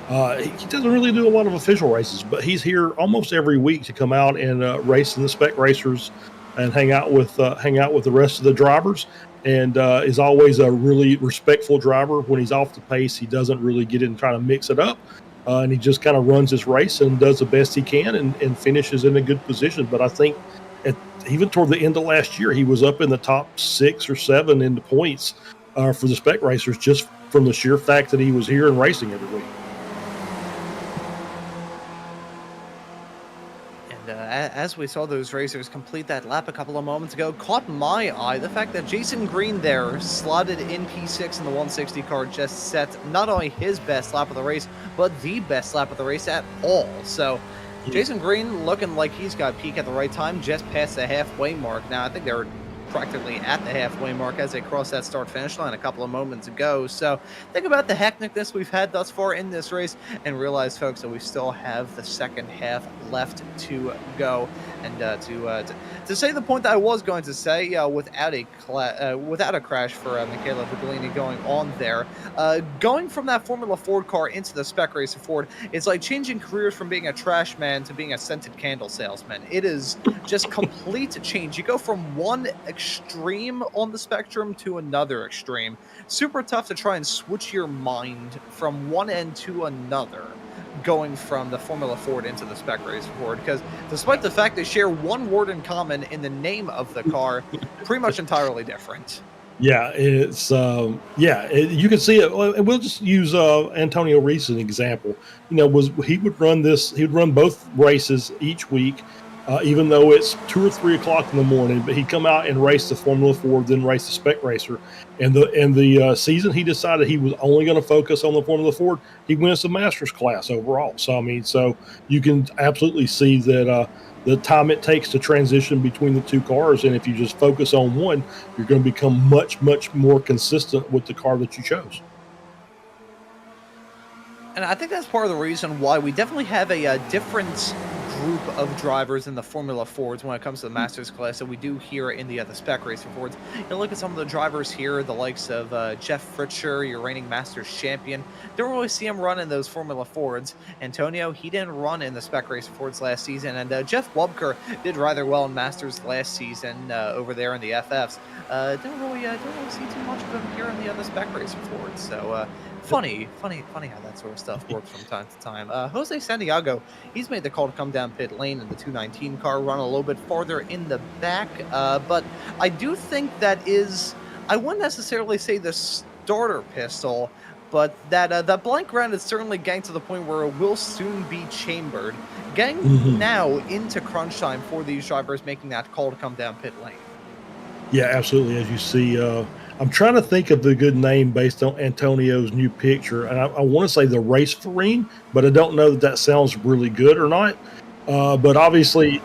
He doesn't really do a lot of official races, but he's here almost every week to come out and race in the Spec Racers and hang out with the rest of the drivers, and is always a really respectful driver. When he's off the pace, he doesn't really get in and try to mix it up. And he just kind of runs his race and does the best he can and finishes in a good position. But I think even toward the end of last year, he was up in the top 6 or 7 in the points for the Spec Racers just from the sheer fact that he was here and racing every week. As we saw those racers complete that lap a couple of moments ago, caught my eye the fact that Jason Green there slotted in P6 in the 160 car just set not only his best lap of the race, but the best lap of the race at all. So Jason Green looking like he's got peak at the right time, just past the halfway mark. Now I think they're practically at the halfway mark as they cross that start finish line a couple of moments ago. So think about the hecticness we've had thus far in this race and realize, folks, that we still have the second half left to go. And to say the point that I was going to say, without a crash for Michele Viglini going on there, going from that Formula Ford car into the Spec Racer Ford, it's like changing careers from being a trash man to being a scented candle salesman. It is just complete change. You go from one extreme on the spectrum to another extreme. Super tough to try and switch your mind from one end to another, going from the Formula Ford into the Spec Racer Ford, because despite the fact they share one word in common in the name of the car, pretty much entirely different. Yeah, it's you can see it. We'll just use Antonio Reese as an example. He would run both races each week, even though it's 2 or 3 o'clock in the morning. But he'd come out and race the Formula Ford, then race the Spec Racer. And the season he decided he was only going to focus on the Formula Ford, he wins the Masters class overall. So I mean, so you can absolutely see that the time it takes to transition between the two cars, and if you just focus on one, you're going to become much more consistent with the car that you chose. And I think that's part of the reason why we definitely have a different group of drivers in the Formula Fords when it comes to the Masters class that we do here in the Spec Racer Fords. You look at some of the drivers here, the likes of Jeff Fritcher, your reigning Masters champion. Don't really see him run in those Formula Fords. Antonio, he didn't run in the Spec Racer Fords last season, and Jeff Wubker did rather well in Masters last season over there in the FFs. Don't really see too much of him here in the Spec Racer Fords. So funny how that sort of stuff works from time to time. Jose Santiago, he's made the call to come down pit lane in the 219 car, run a little bit farther in the back, but I do think that is, I wouldn't necessarily say the starter pistol, but that blank ground is certainly getting to the point where it will soon be chambered, getting now into crunch time for these drivers making that call to come down pit lane. Yeah, absolutely. As you see, I'm trying to think of the good name based on Antonio's new picture, and I want to say the Race Farine, but I don't know that sounds really good or not. But obviously,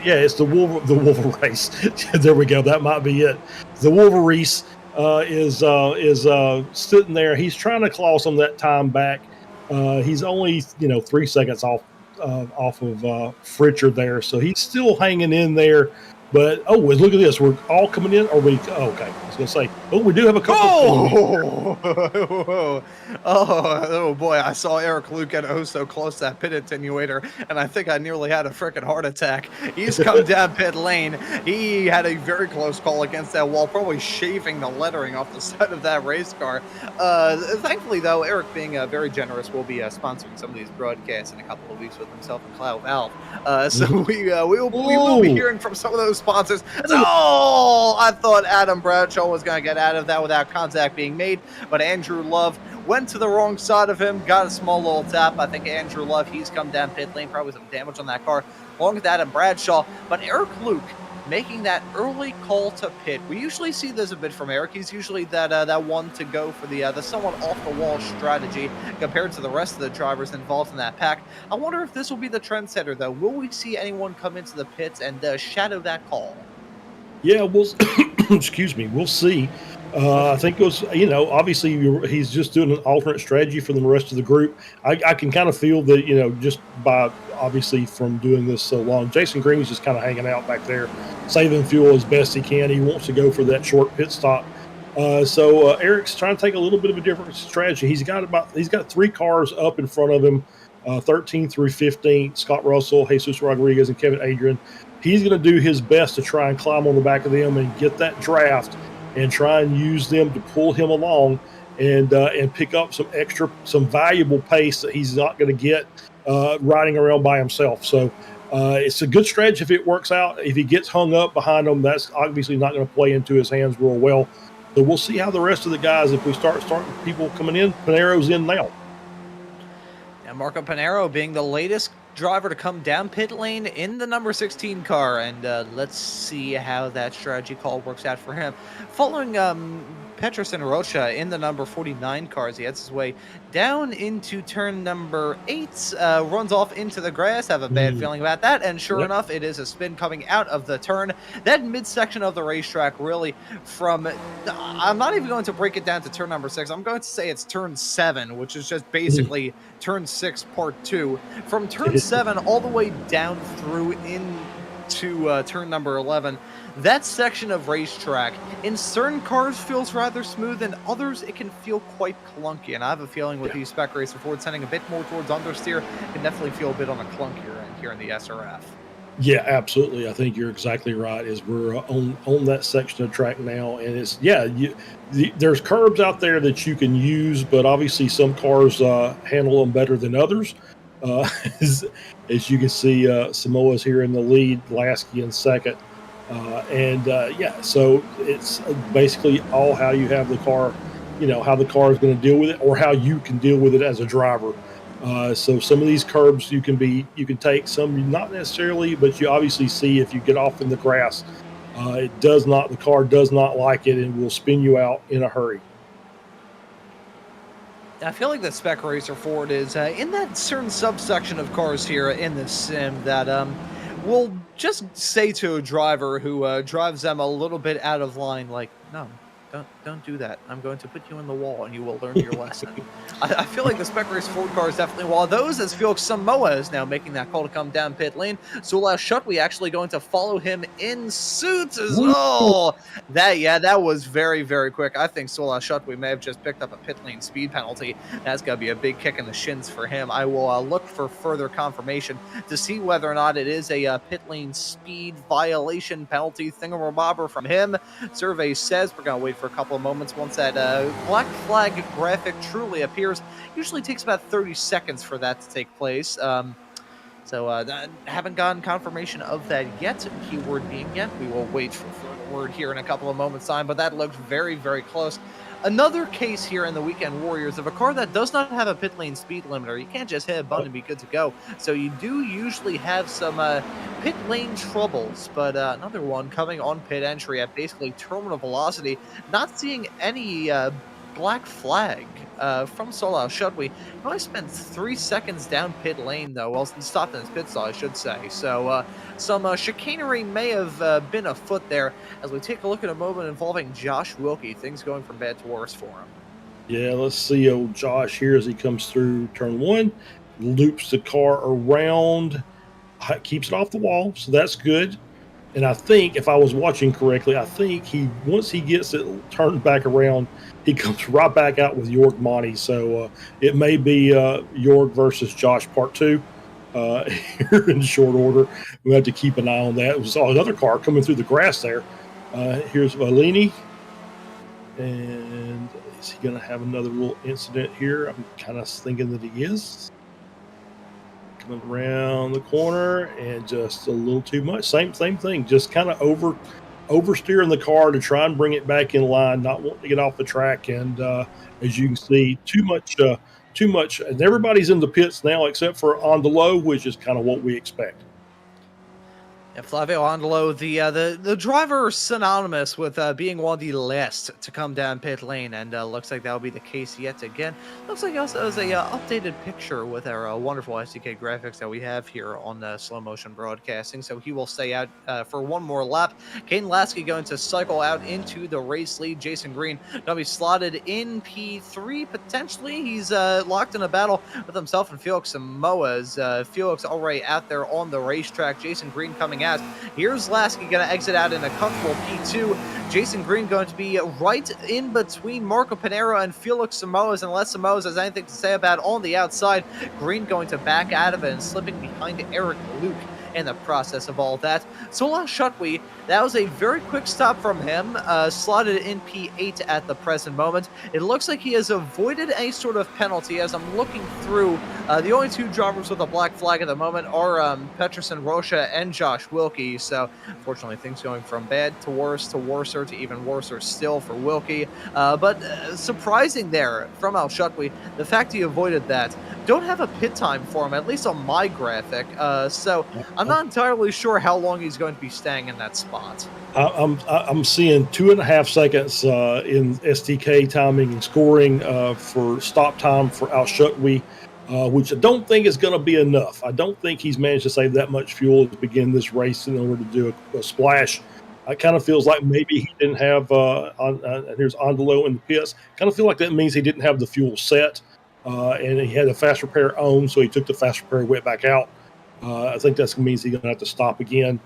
yeah, it's the Wolverace. There we go. That might be it. The Wolverace is sitting there. He's trying to claw some of that time back. He's only 3 seconds off of Fritcher there, so he's still hanging in there. But look at this. We're all coming in. Okay. I was gonna say, we do have a couple. Oh boy! I saw Eric Luke get so close to that pit attenuator, and I think I nearly had a freaking heart attack. He's come down pit lane. He had a very close call against that wall, probably shaving the lettering off the side of that race car. Thankfully, though, Eric, being very generous, will be sponsoring some of these broadcasts in a couple of weeks with himself and Cloud Valve. So we will be hearing from some of those sponsors. Oh, I thought Adam Bradshaw was going to get out of that without contact being made, but Andrew Love went to the wrong side of him, got a small little tap. I think Andrew Love, he's come down pit lane, probably some damage on that car, along with Adam Bradshaw. But Eric Luke making that early call to pit. We usually see this a bit from Eric. He's usually that one to go for the somewhat off-the-wall strategy compared to the rest of the drivers involved in that pack. I wonder if this will be the trendsetter, though. Will we see anyone come into the pits and shadow that call? Yeah, excuse me, we'll see. I think it was, obviously he's just doing an alternate strategy for the rest of the group. I can kind of feel that, just by obviously from doing this so long, Jason Green's just kind of hanging out back there, saving fuel as best he can. He wants to go for that short pit stop. So Eric's trying to take a little bit of a different strategy. He's got 3 cars up in front of him, 13 through 15, Scott Russell, Jesus Rodriguez, and Kevin Adrian. He's going to do his best to try and climb on the back of them and get that draft and try and use them to pull him along and pick up some valuable pace that he's not going to get riding around by himself. So it's a good strategy if it works out. If he gets hung up behind them, that's obviously not going to play into his hands real well. So we'll see how the rest of the guys, if we starting people coming in, Pinero's in now. And Marco Pinero being the latest driver to come down pit lane in the number 16 car, and let's see how that strategy call works out for him. Following Petrus and Rocha in the number 49 cars, he heads his way down into turn number 8, runs off into the grass. Have a bad feeling about that, and sure enough, it is a spin coming out of the turn. That midsection of the racetrack, really, from, I'm not even going to break it down to turn number 6. I'm going to say it's turn 7, which is just basically turn 6 part 2. From turn 7 all the way down through into turn number 11. That section of racetrack in certain cars feels rather smooth, and others it can feel quite clunky. And I have a feeling with these Spec Racer Fords sending a bit more towards understeer, it can definitely feel a bit on the clunkier end here in the SRF. Yeah, absolutely. I think you're exactly right. Is we're on that section of track now, and it's there's curbs out there that you can use, but obviously some cars handle them better than others. As you can see, Samoa's here in the lead, Lasky in second. So it's basically all how you have the car, how the car is going to deal with it, or how you can deal with it as a driver. So some of these curbs you can take, some not necessarily, but you obviously see if you get off in the grass, the car does not like it and will spin you out in a hurry. I feel like the Spec Racer Ford is in that certain subsection of cars here in the sim that will just say to a driver who drives them a little bit out of line, like, no, don't do that. I'm going to put you in the wall and you will learn your lesson. I feel like the Spec Race Ford car is definitely one of those, as Felix Samoa is now making that call to come down pit lane. So Shutway actually going to follow him in suit as well. That was very, very quick. I think Sola Shutway may have just picked up a pit lane speed penalty. That's going to be a big kick in the shins for him. I will look for further confirmation to see whether or not it is a pit lane speed violation penalty thingamabobber from him. Survey says we're going to wait for a couple of moments. Once that black flag graphic truly appears, usually takes about 30 seconds for that to take place. Haven't gotten confirmation of that yet. Keyword being yet. We will wait for further word here in a couple of moments' time, but that looks very, very close. Another case here in the Weekend Warriors of a car that does not have a pit lane speed limiter. You can't just hit a button and be good to go. So you do usually have some pit lane troubles, but another one coming on pit entry at basically terminal velocity. Not seeing any black flag from Sola Shutway. He only spent 3 seconds down pit lane, though. Well, stopped in his pit stall, I should say. So some chicanery may have been afoot there. As we take a look at a moment involving Josh Wilkie, things going from bad to worse for him. Yeah, let's see old Josh here as he comes through turn one, loops the car around, keeps it off the wall, so that's good. And I think, if I was watching correctly, I think once he gets it turned back around, he comes right back out with York Monty. So it may be York versus Josh part 2 here in short order. We have to keep an eye on that. We saw another car coming through the grass there. Here's Valini. And is he going to have another little incident here? I'm kind of thinking that he is. Coming around the corner and just a little too much. Same thing. Just kind of oversteering the car to try and bring it back in line, not wanting to get off the track. And as you can see, too much. And everybody's in the pits now except for Ondelo, which is kind of what we expect. Yeah, Flavio Ondelo, the driver synonymous with being one of the last to come down pit lane, and looks like that will be the case yet again. Looks like also has a updated picture with our wonderful SDK graphics that we have here on slow motion broadcasting. So he will stay out for one more lap. Caden Lasky going to cycle out into the race lead. Jason Green going to be slotted in P3 potentially. He's locked in a battle with himself and Felix Samoa. Felix already out there on the racetrack. Jason Green coming out. Here's Lasky going to exit out in a comfortable P2. Jason Green going to be right in between Marco Pinero and Felix Samoas, unless Samoas has anything to say about it on the outside. Green going to back out of it and slipping behind Eric Luke in the process of all that. Sola Shutway, that was a very quick stop from him, slotted in P8 at the present moment. It looks like he has avoided any sort of penalty. As I'm looking through, the only two drivers with a black flag at the moment are Peterson Rocha and Josh Wilkie. So unfortunately, things going from bad to worser to even worser still for Wilkie. But surprising there from Al Shutway, the fact he avoided that. Don't have a pit time for him, at least on my graphic. So I'm not entirely sure how long he's going to be staying in that spot. I'm seeing 2.5 seconds in STK timing and scoring for stop time for Al Shutway, which I don't think is going to be enough. I don't think he's managed to save that much fuel to begin this race in order to do a splash. It kind of feels like maybe he didn't have, here's Ondelo in the pits. Kind of feel like that means he didn't have the fuel set. And he had a fast repair on, so he took the fast repair, went back out. I think that means he's going to have to stop again.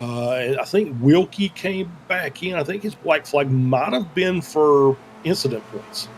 And I think Wilkie came back in. I think his black flag might have been for incident points.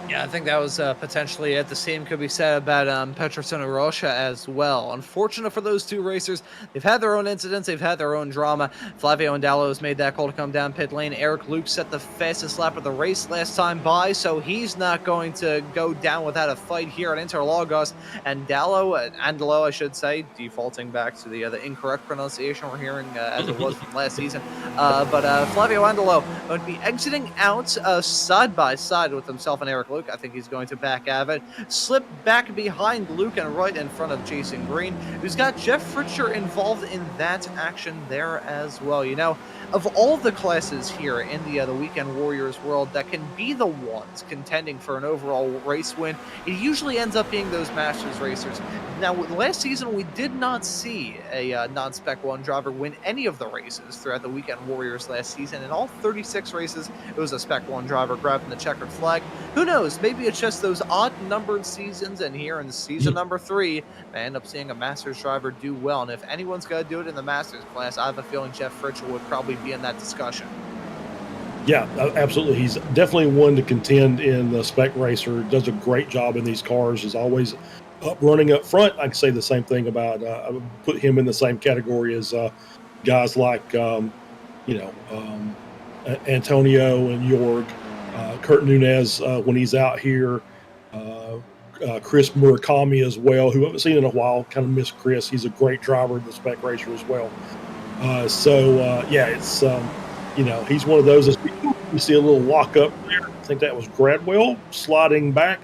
Yeah, I think that was potentially it. The same could be said about Peterson and Rocha as well. Unfortunate for those two racers. They've had their own incidents. They've had their own drama. Flavio Ondelo has made that call to come down pit lane. Eric Luke set the fastest lap of the race last time by, so he's not going to go down without a fight here at Interlagos. And Ondelo, I should say, defaulting back to the incorrect pronunciation we're hearing as it was from last season. But Flavio Ondelo going to be exiting out side by side with himself and Eric Luke. Luke. I think he's going to back out of it. Slip back behind Luke and right in front of Jason Green, who's got Jeff Fritcher involved in that action there as well. You know, of all the classes here in the Weekend Warriors world that can be the ones contending for an overall race win, it usually ends up being those Masters racers. Now, last season, we did not see a non-Spec 1 driver win any of the races throughout the Weekend Warriors last season. In all 36 races, it was a Spec 1 driver grabbing the checkered flag. Who knows? Maybe it's just those odd-numbered seasons, and here in season number 3, I end up seeing a Masters driver do well. And if anyone's going to do it in the Masters class, I have a feeling Jeff Fritcher would probably be in that discussion. Yeah, absolutely. He's definitely one to contend in the Spec Racer. Does a great job in these cars. Is always running up front. I can say the same thing about I would put him in the same category as guys like Antonio and Jorg, Kurt Nunez when he's out here, Chris Murakami as well, who I haven't seen in a while. Kind of miss Chris. He's a great driver in the Spec Racer as well. It's he's one of those. You see a little lock up there. I think that was Gradwell sliding back.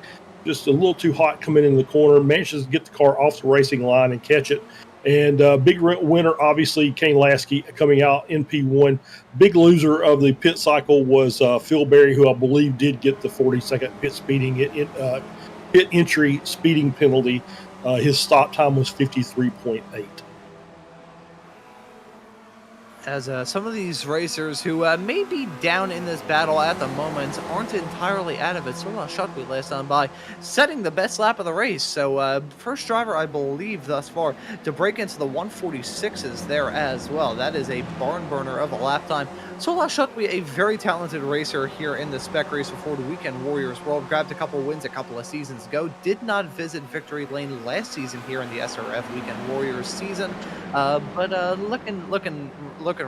Just a little too hot coming into the corner, manages to get the car off the racing line and catch it. And big winner, obviously, Kane Lasky coming out in P1. Big loser of the pit cycle was Phil Berry, who I believe did get the 40-second pit entry speeding penalty. His stop time was 53.8. As some of these racers who may be down in this battle at the moment aren't entirely out of it. So Shotby last on by, setting the best lap of the race. So first driver, I believe, thus far to break into the 146s there as well. That is a barn burner of a lap time. Sola Shotby, a very talented racer here in the Spec Racer for the Weekend Warriors world, grabbed a couple wins a couple of seasons ago. Did not visit victory lane last season here in the SRF Weekend Warriors season, but looking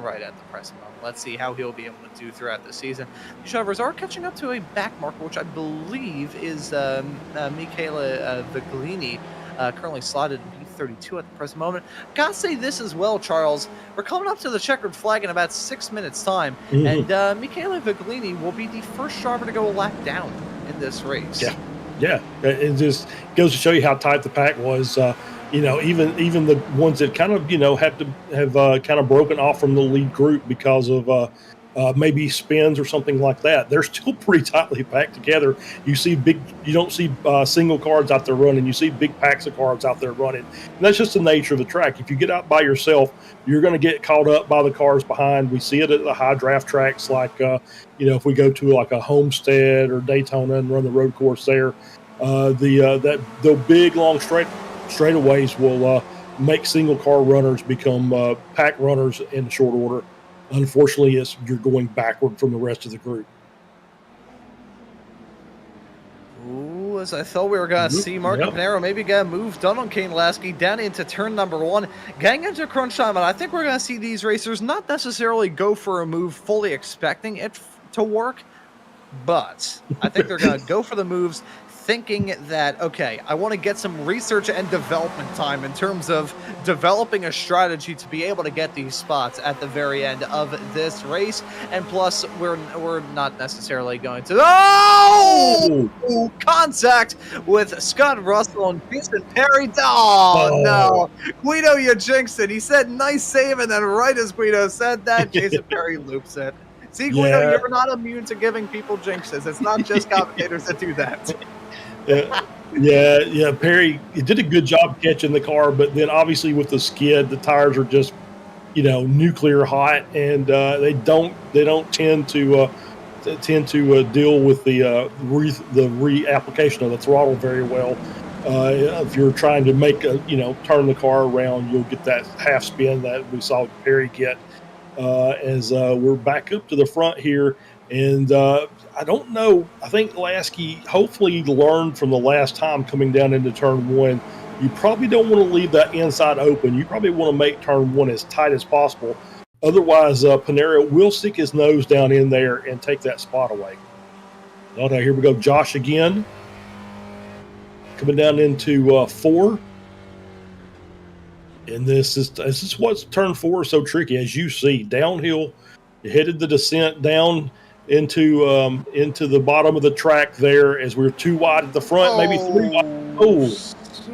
right at the present moment. Let's see how he'll be able to do throughout the season. These drivers are catching up to a back marker, which I believe is Michele Viglini, currently slotted in P32 at the present moment. Gotta say this as well, Charles. We're coming up to the checkered flag in about 6 minutes' time, and Michele Viglini will be the first driver to go a lap down in this race. Yeah. It just goes to show you how tight the pack was. Even the ones that kind of have kind of broken off from the lead group because of maybe spins or something like that, they're still pretty tightly packed together. You don't see single cars out there running. You see big packs of cars out there running, and that's just the nature of the track. If you get out by yourself, you're going to get caught up by the cars behind. We see it at the high draft tracks, like if we go to like a Homestead or Daytona and run the road course there, the big long straightaways will make single car runners become pack runners in short order. Unfortunately, you're going backward from the rest of the group. Ooh, as I thought we were going to see Marco Pinero maybe get a move done on Kane Lasky down into turn number 1. Getting into crunch time, and I think we're going to see these racers not necessarily go for a move fully expecting it to work, but I think they're going to go for the moves thinking that, okay, I want to get some research and development time in terms of developing a strategy to be able to get these spots at the very end of this race. And plus, we're not necessarily going to... Contact with Scott Russell and Jason Perry. No. Guido, you jinxed it. He said, nice save, and then right as Guido said that, Jason Perry loops it. See, Guido, you're not immune to giving people jinxes. It's not just commentators that do that. Perry did a good job catching the car, but then obviously with the skid, the tires are just, nuclear hot, and they don't tend to deal with the reapplication of the throttle very well. If you're trying to make turn the car around, you'll get that half spin that we saw Perry get. As we're back up to the front here, and I don't know. I think Lasky hopefully learned from the last time coming down into turn 1. You probably don't want to leave that inside open. You probably want to make turn 1 as tight as possible. Otherwise, Pinero will stick his nose down in there and take that spot away. Okay, here we go. Josh again. Coming down into 4. And this is what's turn 4 is so tricky. As you see, downhill, you headed the descent down. into the bottom of the track there as we're too wide at the front, maybe 3 wide.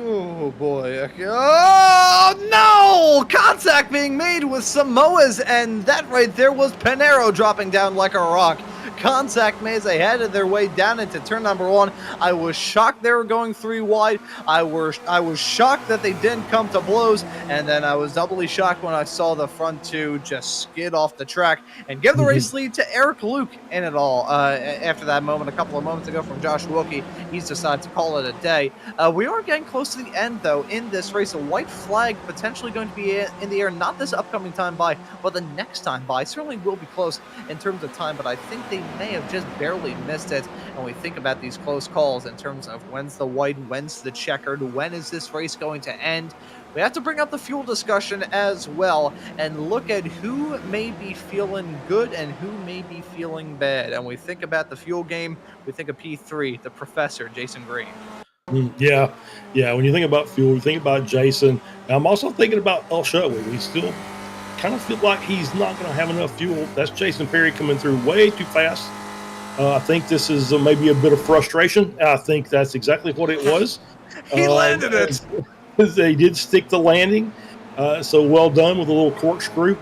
Oh boy. Okay. Oh no! Contact being made with Samoas, and that right there was Panero dropping down like a rock. Contact made as they headed their way down into turn number 1. I was shocked they were going 3 wide. I was shocked that they didn't come to blows, and then I was doubly shocked when I saw the front 2 just skid off the track and give the race lead to Eric Luke in it all. After that moment, a couple of moments ago from Josh Wilkie, he's decided to call it a day. We are getting close to the end, though, in this race. A white flag potentially going to be in the air, not this upcoming time by, but the next time by. Certainly will be close in terms of time, but I think they may have just barely missed it. And we think about these close calls in terms of when's the white, when's the checkered, when is this race going to end. We have to bring up the fuel discussion as well and look at who may be feeling good and who may be feeling bad. And we think about the fuel game, we think of P3, the professor, Jason Green. Yeah. When you think about fuel, you think about Jason. I'm also thinking about El Shutway. We still kind of feel like he's not going to have enough fuel. That's Jason Perry coming through way too fast. I think this is maybe a bit of frustration. I think that's exactly what it was. He landed it. They did stick the landing. So well done with a little corkscrew.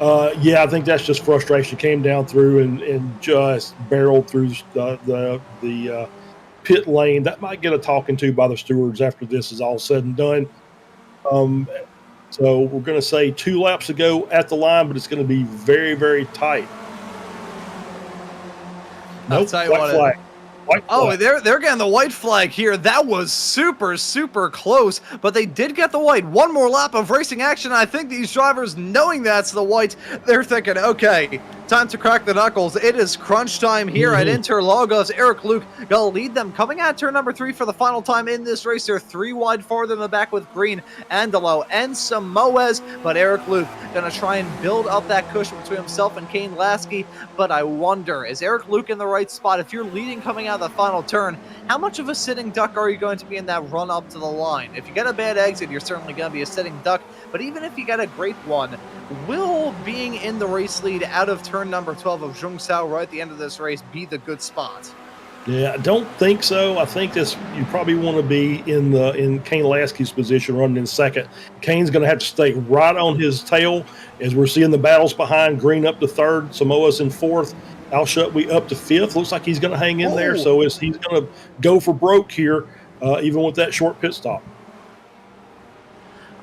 I think that's just frustration. Came down through and just barreled through the pit lane. That might get a talking to by the stewards after this is all said and done. So we're going to say 2 laps ago at the line, but it's going to be very, very tight. Nope, white flag. Oh, they're getting the white flag here. That was super, super close, but they did get the white. One more lap of racing action. I think these drivers, knowing that's the white, they're thinking, okay, time to crack the knuckles. It is crunch time here at Interlagos. Eric Luke gonna lead them coming at turn number 3 for the final time in this race. They're 3 wide farther in the back with Green, Andalo, and Samoas, but Eric Luke gonna try and build up that cushion between himself and Kane Lasky. But I wonder, is Eric Luke in the right spot? If you're leading coming out of the final turn, how much of a sitting duck are you going to be in that run up to the line? If you get a bad exit, you're certainly going to be a sitting duck, but even if you get a great one, will being in the race lead out of turn number 12 of Zhongzhou right at the end of this race be the good spot? Yeah, I don't think so. I think you probably want to be in Kane Lasky's position running in second. Kane's going to have to stay right on his tail as we're seeing the battles behind. Green up to third, Samoa's in fourth, Al Shutway up to fifth. Looks like he's going to hang in there, so he's going to go for broke here, even with that short pit stop.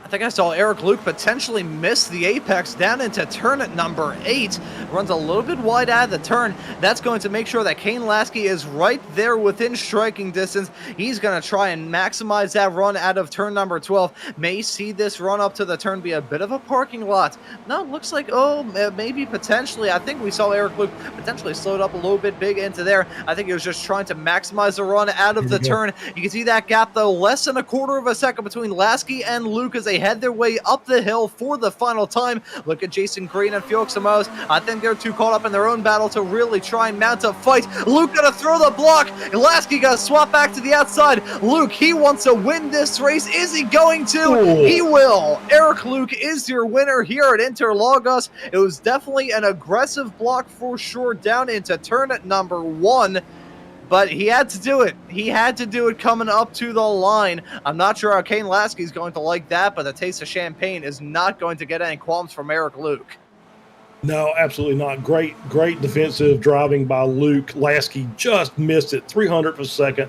I think I saw Eric Luke potentially miss the apex down into turn at number 8. Runs a little bit wide out of the turn. That's going to make sure that Kane Lasky is right there within striking distance. He's going to try and maximize that run out of turn number 12. May see this run up to the turn be a bit of a parking lot. No, it looks like, maybe potentially. I think we saw Eric Luke potentially slowed up a little bit big into there. I think he was just trying to maximize the run out of the turn. You can see that gap, though, less than a quarter of a second between Lasky and Luke as they head their way up the hill for the final time. Look at Jason Green and Felix Samoas. I think they're too caught up in their own battle to really try and mount a fight. Luke gonna throw the block. Lasky gonna swap back to the outside. Luke, he wants to win this race. Is he going to? He will. Eric Luke is your winner here at Interlagos. It was definitely an aggressive block for sure down into turn at number 1. But he had to do it. He had to do it coming up to the line. I'm not sure how Kane Lasky is going to like that, but the taste of champagne is not going to get any qualms from Eric Luke. No, absolutely not. Great defensive driving by Luke. Lasky just missed it, 300th of a second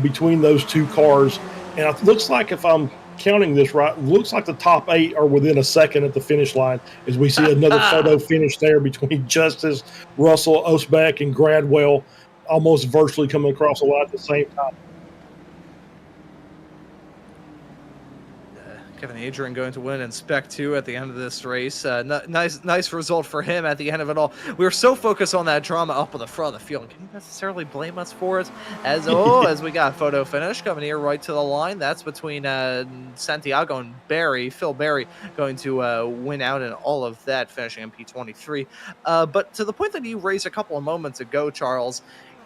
between those two cars. And it looks like, if I'm counting this right, looks like the top 8 are within a second at the finish line as we see another photo finish there between Justice, Russell, Osbeck, and Gradwell, almost virtually coming across the line at the same time. Kevin Adrian going to win in Spec 2 at the end of this race. Nice result for him at the end of it all. We were so focused on that drama up at the front of the field. Can you necessarily blame us for it? As we got a photo finish coming here right to the line. That's between Santiago and Barry. Phil Barry going to win out in all of that, finishing in P23. But to the point that you raised a couple of moments ago, Charles,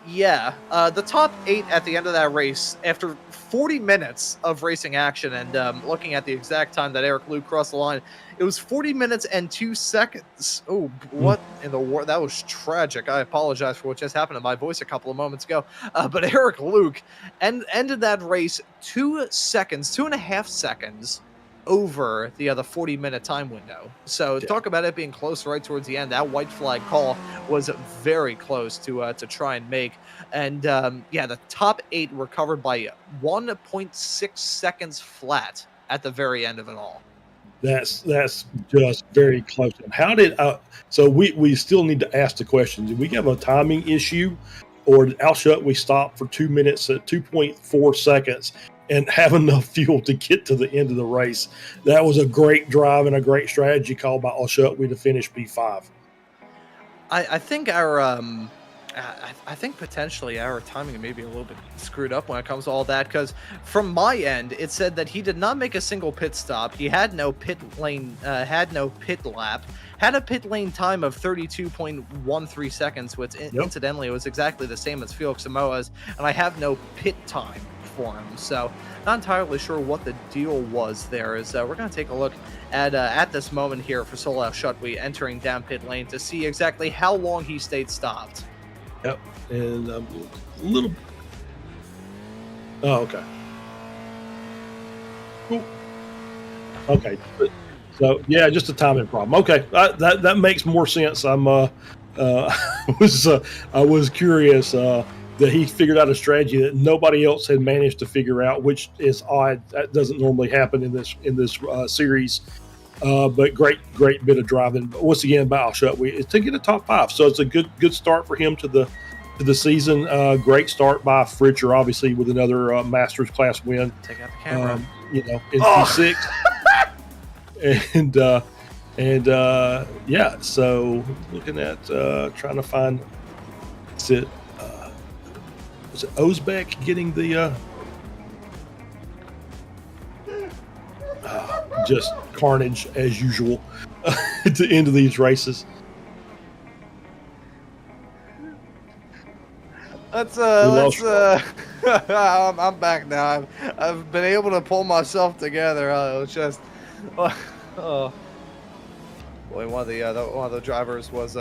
Yeah, the top 8 at the end of that race, after 40 minutes of racing action, and looking at the exact time that Eric Luke crossed the line, it was 40 minutes and 2 seconds. Oh, Mm. what in the world? That was tragic. I apologize for what just happened to my voice a couple of moments ago. But Eric Luke ended that race 2 seconds, 2.5 seconds over the other 40-minute time window. So Yeah. talk about it being close right towards the end. That white flag call was very close to try and make. And yeah, the top 8 were covered by 1.6 seconds flat at the very end of it all. That's just very close. And how did so we still need to ask the question: did we have a timing issue, or did Al Shutway stop for 2 minutes at 2.4 seconds and have enough fuel to get to the end of the race? That was a great drive and a great strategy call by Al Shutway to finish P5. I think our I think potentially our timing may be a little bit screwed up when it comes to all that, because from my end it said that he did not make a single pit stop. He had no pit lane, had no pit lap, had a pit lane time of 32.13 seconds, which incidentally was exactly the same as Felix Samoa's, and I have no pit time for him. So not entirely sure what the deal was there. Is we're going to take a look at this moment here for Sol Shutway entering down pit lane to see exactly how long he stayed stopped. Yep, and a little. Oh, okay. Cool. Okay, so yeah, just a timing problem. Okay, that makes more sense. I was curious that he figured out a strategy that nobody else had managed to figure out, which is odd. That doesn't normally happen in this series. But great bit of driving. But once again, by Al Shutway to get a top 5, so it's a good start for him to the season. Great start by Fritcher, obviously, with another Masters class win. Take out the camera. In P6, and yeah. So looking at trying to find, was it Ozbek getting the just carnage as usual at the end of these races. I'm back now. I've been able to pull myself together. It was just, oh boy, one of the drivers was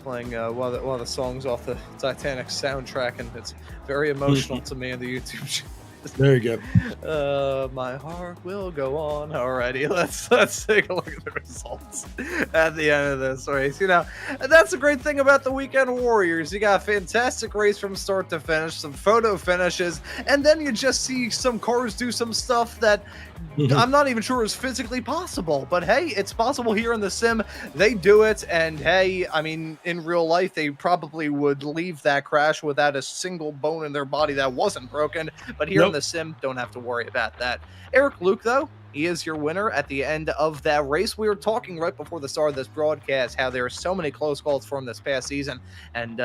playing one of the songs off the Titanic soundtrack, and it's very emotional to me in the YouTube channel. There you go. My heart will go on. Alrighty, let's take a look at the results at the end of this race. You know, and that's the great thing about the Weekend Warriors. You got a fantastic race from start to finish, some photo finishes, and then you just see some cars do some stuff that I'm not even sure is physically possible. But hey, it's possible here in the sim. They do it, and hey, I mean, in real life, they probably would leave that crash without a single bone in their body that wasn't broken. But here in the sim, don't have to worry about that. Eric Luke, though, he is your winner at the end of that race. We were talking right before the start of this broadcast how there are so many close calls for him this past season, and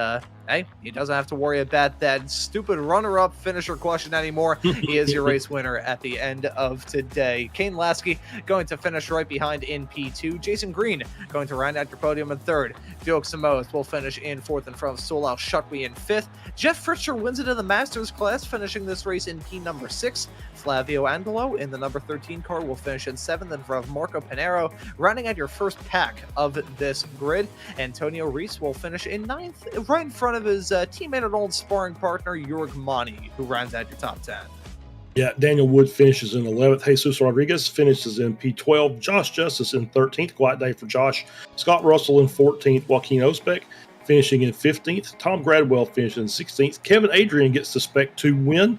hey, he doesn't have to worry about that stupid runner-up finisher question anymore. He is your race winner at the end of today. Kane Lasky going to finish right behind in P2. Jason Green going to round out your podium in 3rd. Felix Samoas will finish in 4th in front of Sol Shutway in 5th. Jeff Fritcher wins it in the Masters class, finishing this race in P number 6. Flavio Angelo in the number 13 car will finish in 7th in front of Marco Pinero. Rounding out your first pack of this grid, Antonio Reese will finish in 9th, right in front of his teammate and old sparring partner, Jorg Mani, who rounds out your top 10. Yeah, Daniel Wood finishes in 11th. Jesus Rodriguez finishes in P12. Josh Justice in 13th. Quiet day for Josh. Scott Russell in 14th. Joaquin Osbeck finishing in 15th. Tom Gradwell finishes in 16th. Kevin Adrian gets the Spec 2 win,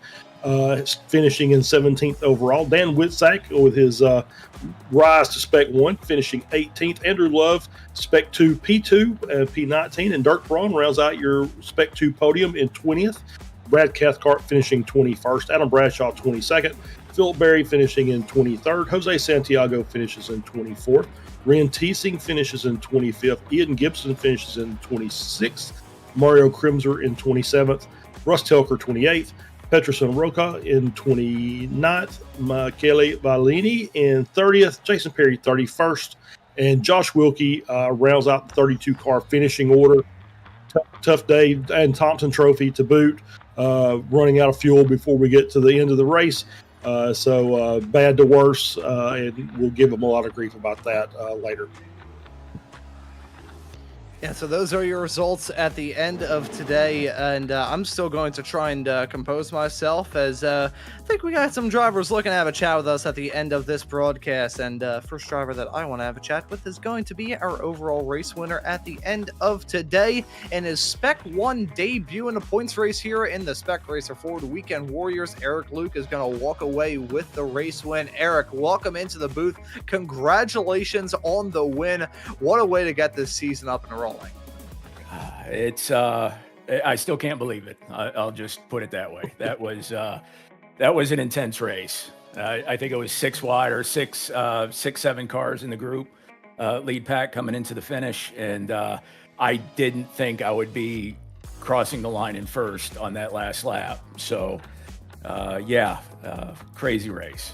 finishing in 17th overall. Dan Witzak with his rise to Spec 1, finishing 18th. Andrew Love, Spec 2 P2, P19. And Dirk Braun rounds out your Spec 2 podium in 20th. Brad Cathcart finishing 21st. Adam Bradshaw 22nd. Philip Berry finishing in 23rd. Jose Santiago finishes in 24th. Ren Teesing finishes in 25th. Ian Gibson finishes in 26th. Mario Krimser in 27th. Russ Telker 28th. Peterson Roca in 29th. Michele Valini in 30th. Jason Perry 31st. And Josh Wilkie rounds out the 32 car finishing order. tough day, and Thompson Trophy to boot. Running out of fuel before we get to the end of the race. So bad to worse, and we'll give them a lot of grief about that later. Yeah, so those are your results at the end of today, and I'm still going to try and compose myself, as I think we got some drivers looking to have a chat with us at the end of this broadcast, and first driver that I want to have a chat with is going to be our overall race winner at the end of today, and his Spec 1 debut in a points race here in the Spec Racer Ford Weekend Warriors. Eric Luke is going to walk away with the race win. Eric, welcome into the booth. Congratulations on the win. What a way to get this season up and rolling. It's I still can't believe it. I'll just put it that way. That was an intense race. I think it was 6 wide or 7 cars in the group, lead pack coming into the finish, and I didn't think I would be crossing the line in first on that last lap. So crazy race.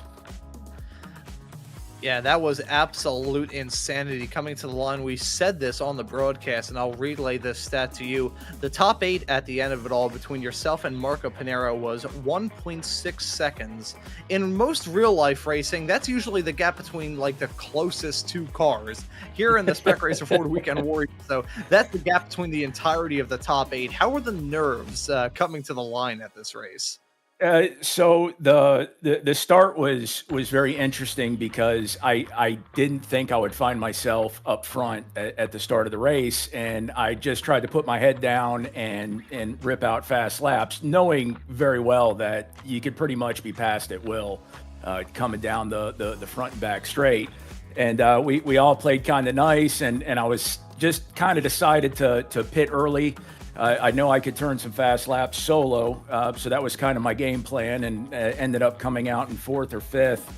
Yeah, that was absolute insanity coming to the line. We said this on the broadcast, and I'll relay this stat to you. The top 8 at the end of it all between yourself and Marco Pinero was 1.6 seconds. In most real-life racing, that's usually the gap between, like, the closest 2 cars. Here in the Spec Racer Ford Weekend Warriors, so that's the gap between the entirety of the top 8. How were the nerves coming to the line at this race? So the start was very interesting because I didn't think I would find myself up front at the start of the race, and I just tried to put my head down and rip out fast laps, knowing very well that you could pretty much be passed at will coming down the front and back straight. And we all played kind of nice, and I was just kind of decided to pit early. I know I could turn some fast laps solo, so that was kind of my game plan, and ended up coming out in 4th or 5th.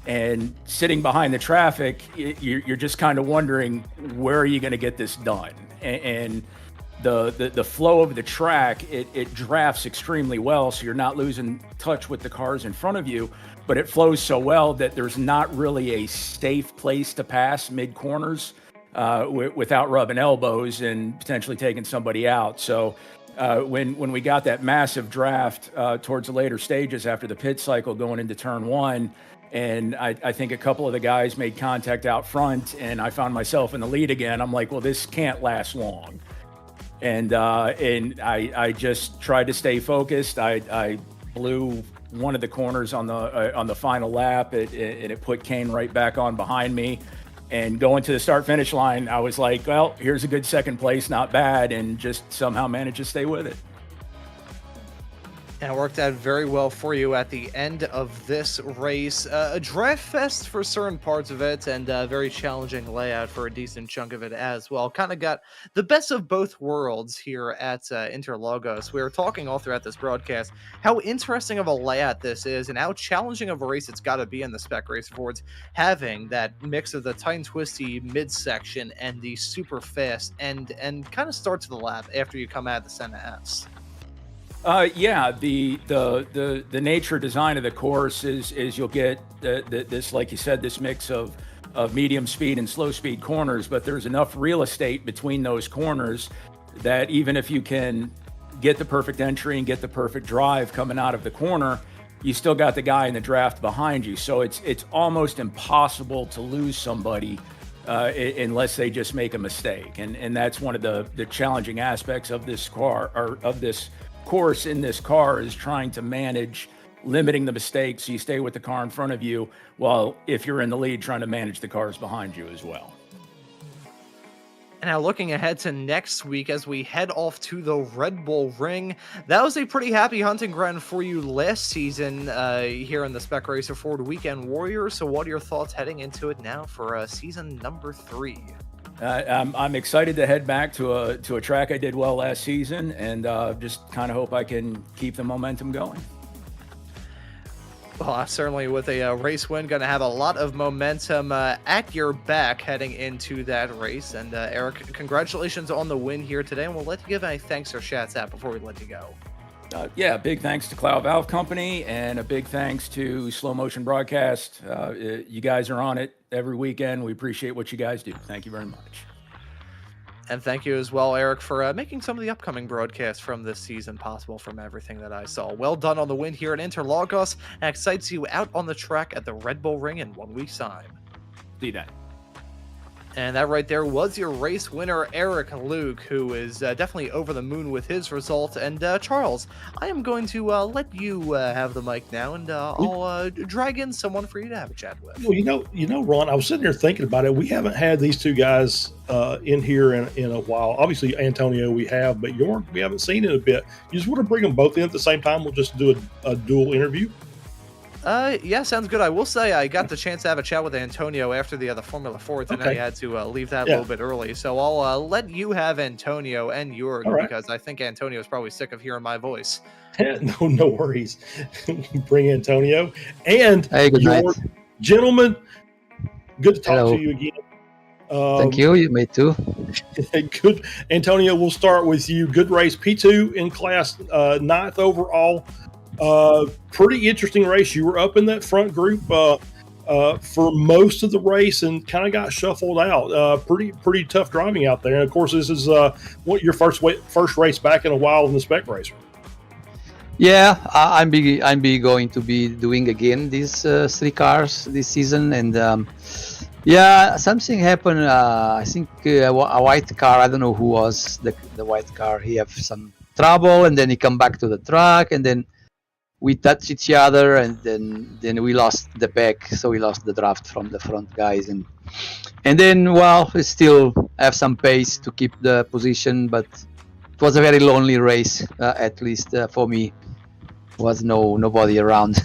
And sitting behind the traffic, you're just kind of wondering, where are you going to get this done? And the flow of the track, it drafts extremely well, so you're not losing touch with the cars in front of you, but it flows so well that there's not really a safe place to pass mid-corners. Without rubbing elbows and potentially taking somebody out. So when we got that massive draft towards the later stages after the pit cycle going into turn 1, and I think a couple of the guys made contact out front, and I found myself in the lead again. I'm like, well, this can't last long. And I just tried to stay focused. I blew one of the corners on the final lap, and it put Kane right back on behind me. And going to the start-finish line, I was like, well, here's a good second place, not bad, and just somehow managed to stay with it. And it worked out very well for you at the end of this race. A draft fest for certain parts of it, and a very challenging layout for a decent chunk of it as well. Kind of got the best of both worlds here at Interlagos. We were talking all throughout this broadcast how interesting of a layout this is, and how challenging of a race it's got to be in the Spec Racer Fords, having that mix of the tight and twisty midsection and the super fast and kind of start to the lap after you come out of the center S. The nature design of the course is you'll get this, like you said, this mix of medium speed and slow speed corners, but there's enough real estate between those corners that even if you can get the perfect entry and get the perfect drive coming out of the corner, you still got the guy in the draft behind you. So it's almost impossible to lose somebody unless they just make a mistake. And that's one of the challenging aspects of this car, or of this course in this car, is trying to manage limiting the mistakes so you stay with the car in front of you, while if you're in the lead, trying to manage the cars behind you as well. And now looking ahead to next week as we head off to the Red Bull Ring. That was a pretty happy hunting ground for you last season here in the Spec Racer Ford Weekend Warriors. So what are your thoughts heading into it now for season number 3? I'm excited to head back to a track I did well last season, and just kind of hope I can keep the momentum going. Well, certainly with a race win, going to have a lot of momentum at your back heading into that race. And Eric, congratulations on the win here today, and we'll let you give any thanks or shouts out before we let you go. Big thanks to Cloud Valve Company, and a big thanks to Slow Motion Broadcast. You guys are on it every weekend. We appreciate what you guys do. Thank you very much. And thank you as well, Eric, for making some of the upcoming broadcasts from this season possible from everything that I saw. Well done on the win here at Interlagos, and excites you out on the track at the Red Bull Ring in 1 week's time. See that. And that right there was your race winner, Eric Luke, who is definitely over the moon with his result. And Charles, I am going to let you have the mic now, and I'll drag in someone for you to have a chat with. Well, you know, Ron, I was sitting there thinking about it. We haven't had these two guys in here in a while. Obviously, Antonio we have, but York we haven't seen in a bit. You just want to bring them both in at the same time? We'll just do a dual interview. Yeah, sounds good. I will say I got the chance to have a chat with Antonio after the Formula 4 tonight. Okay. I had to leave that a little bit early. So I'll let you have Antonio and Jorg, because I think Antonio is probably sick of hearing my voice. No worries. Bring Antonio and hey, good night. Gentlemen, good to talk Hello. to you again. Thank you. You me too. Good. Antonio, we'll start with you. Good race. P2 in class, 9th overall. Pretty interesting race. You were up in that front group for most of the race and kind of got shuffled out. Pretty tough driving out there. And of course, this is your first race back in a while in the Spec racer. Yeah, I'm going to be doing again these 3 cars this season, and yeah, something happened. I think a white car. I don't know who was the white car. He have some trouble, and then he come back to the track, and then we touched each other, and then we lost the pack, so we lost the draft from the front guys, and then we still have some pace to keep the position, but it was a very lonely race, at least for me. Was nobody around.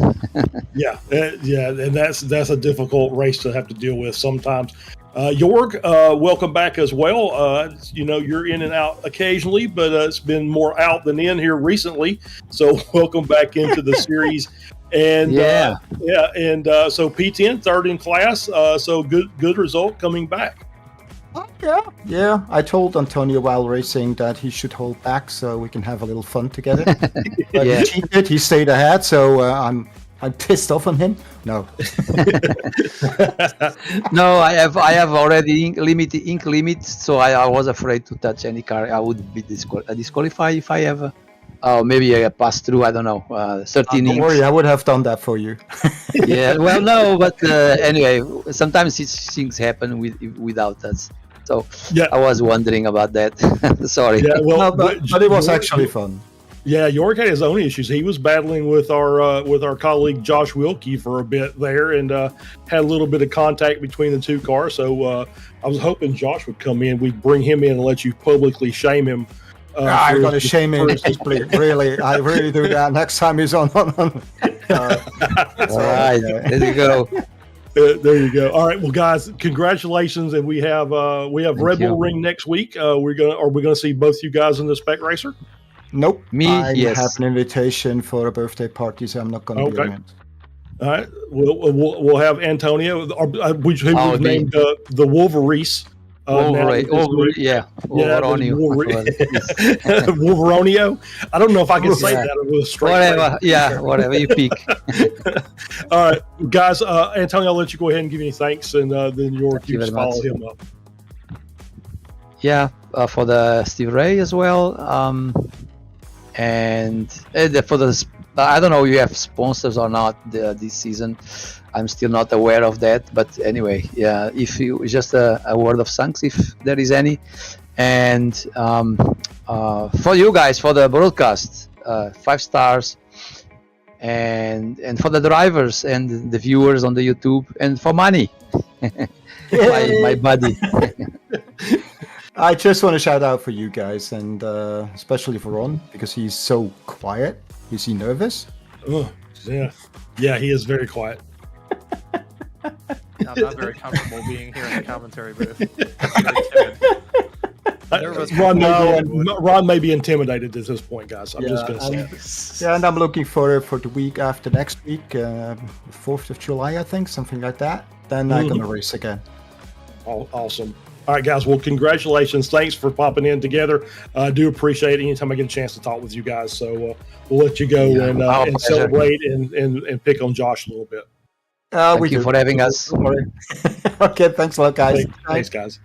Yeah, and that's a difficult race to have to deal with sometimes. Jorg, welcome back as well. You're in and out occasionally, but it's been more out than in here recently. So welcome back into the series. And so P10, 3rd in class. So good result coming back. Yeah. I told Antonio while racing that he should hold back so we can have a little fun together. But he cheated. He stayed ahead, so I'm pissed off on him. No. No, I have already ink limit, so I was afraid to touch any car. I would be disqualified if I have maybe I pass through. I don't know. 13 Don't inks. worry, I would have done that for you. Yeah, well, no, but anyway, sometimes things happen without us. So yeah. I was wondering about that. Sorry. Yeah, well, No, but it was actually fun. Yeah, York had his own issues. He was battling with our colleague Josh Wilkie for a bit there, and had a little bit of contact between the 2 cars. So I was hoping Josh would come in. We'd bring him in and let you publicly shame him. I'm going to shame him. Really, I really do that next time he's on. All right, there you go. There you go. All right, well, guys, congratulations, and we have Red Bull Ring next week. Are we gonna see both you guys in the Spec Racer? Nope. I Yes. have an invitation for a birthday party, so I'm not going to be around. All right, we'll have Antonio, which named the Wolverines. Wolveronio. I don't know if I can say that with a straight. Whatever you pick. All right, guys. Antonio, I'll let you go ahead and give any thanks, and then you just follow him up. Yeah, for the Steve Ray as well, and for the. I don't know if you have sponsors or not this season. I'm still not aware of that, but anyway, yeah. If you just a word of thanks, if there is any, and for you guys for the broadcast, 5 stars, and for the drivers and the viewers on the YouTube, and for money, my buddy. I just want to shout out for you guys, and especially for Ron, because he's so quiet. Is he nervous? Oh, yeah, he is very quiet. I'm not very comfortable being here in the commentary booth. Ron may be intimidated at this point, guys. I'm just going to say. Yeah, and I'm looking for the week after next week, 4th of July, I think, something like that. Then I'm going to race again. Awesome. All right, guys. Well, congratulations. Thanks for popping in together. I do appreciate it anytime I get a chance to talk with you guys. So we'll let you go and celebrate and pick on Josh a little bit. Thank you for having us. Okay, thanks a lot, guys. Thanks, guys.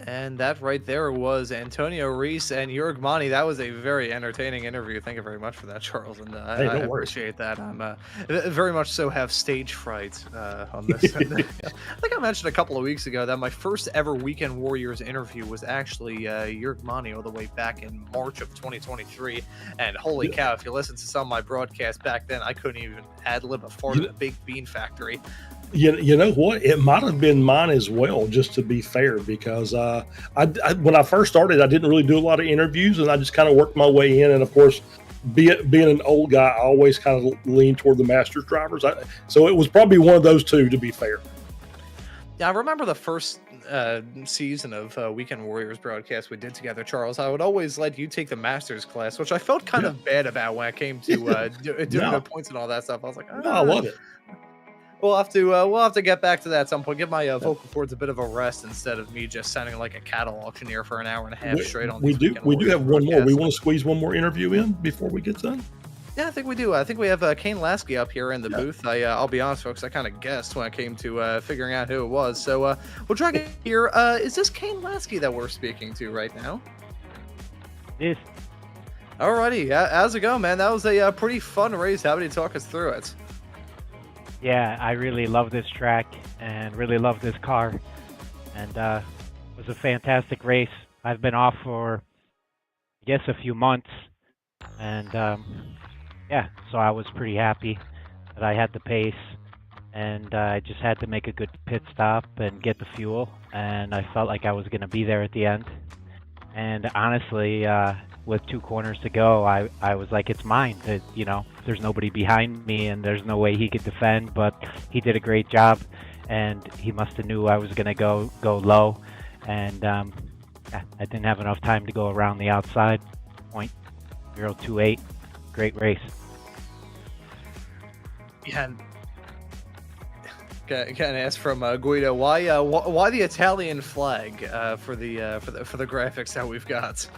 And that right there was Antonio Reese and Jörg Mani. That was a very entertaining interview. Thank you very much for that, Charles. And Hey, I no worries. appreciate that. I'm very much so have stage fright on this. And, I think I mentioned a couple of weeks ago that my first ever Weekend Warriors interview was actually Jörg Mani all the way back in March of 2023. And holy cow, if you listen to some of my broadcasts back then, I couldn't even ad-lib a fart in the Baked Bean Factory. You know what? It might have been mine as well, just to be fair, because when I first started, I didn't really do a lot of interviews, and I just kind of worked my way in. And of course, being an old guy, I always kind of lean toward the Masters drivers. So it was probably one of those two, to be fair. Yeah, I remember the first season of Weekend Warriors broadcast we did together, Charles. I would always let you take the Masters class, which I felt kind of bad about when it came to doing the points and all that stuff. I was like, No, I love it. We'll have to get back to that at some point. Give my vocal cords a bit of a rest instead of me just sounding like a cattle auctioneer for an hour and a half straight on. We do have one more. We want to squeeze one more interview in before we get done. Yeah, I think we do. I think we have Kane Lasky up here in the booth. I'll be honest, folks, I kind of guessed when it came to figuring out who it was. So we'll try to get here. Is this Kane Lasky that we're speaking to right now? Yes. Alrighty, how's it going, man? That was a pretty fun race. How about you talk us through it? Yeah, I really love this track and really love this car. And it was a fantastic race. I've been off for, I guess, a few months. And yeah, so I was pretty happy that I had the pace. And I just had to make a good pit stop and get the fuel. And I felt like I was going to be there at the end. And honestly, with 2 corners to go, I was like, it's mine. You know, there's nobody behind me and there's no way he could defend, but he did a great job and he must have knew I was going to go low. And I didn't have enough time to go around the outside. 0.028. Great race. Yeah. Can I ask from Guido why the Italian flag for the graphics that we've got?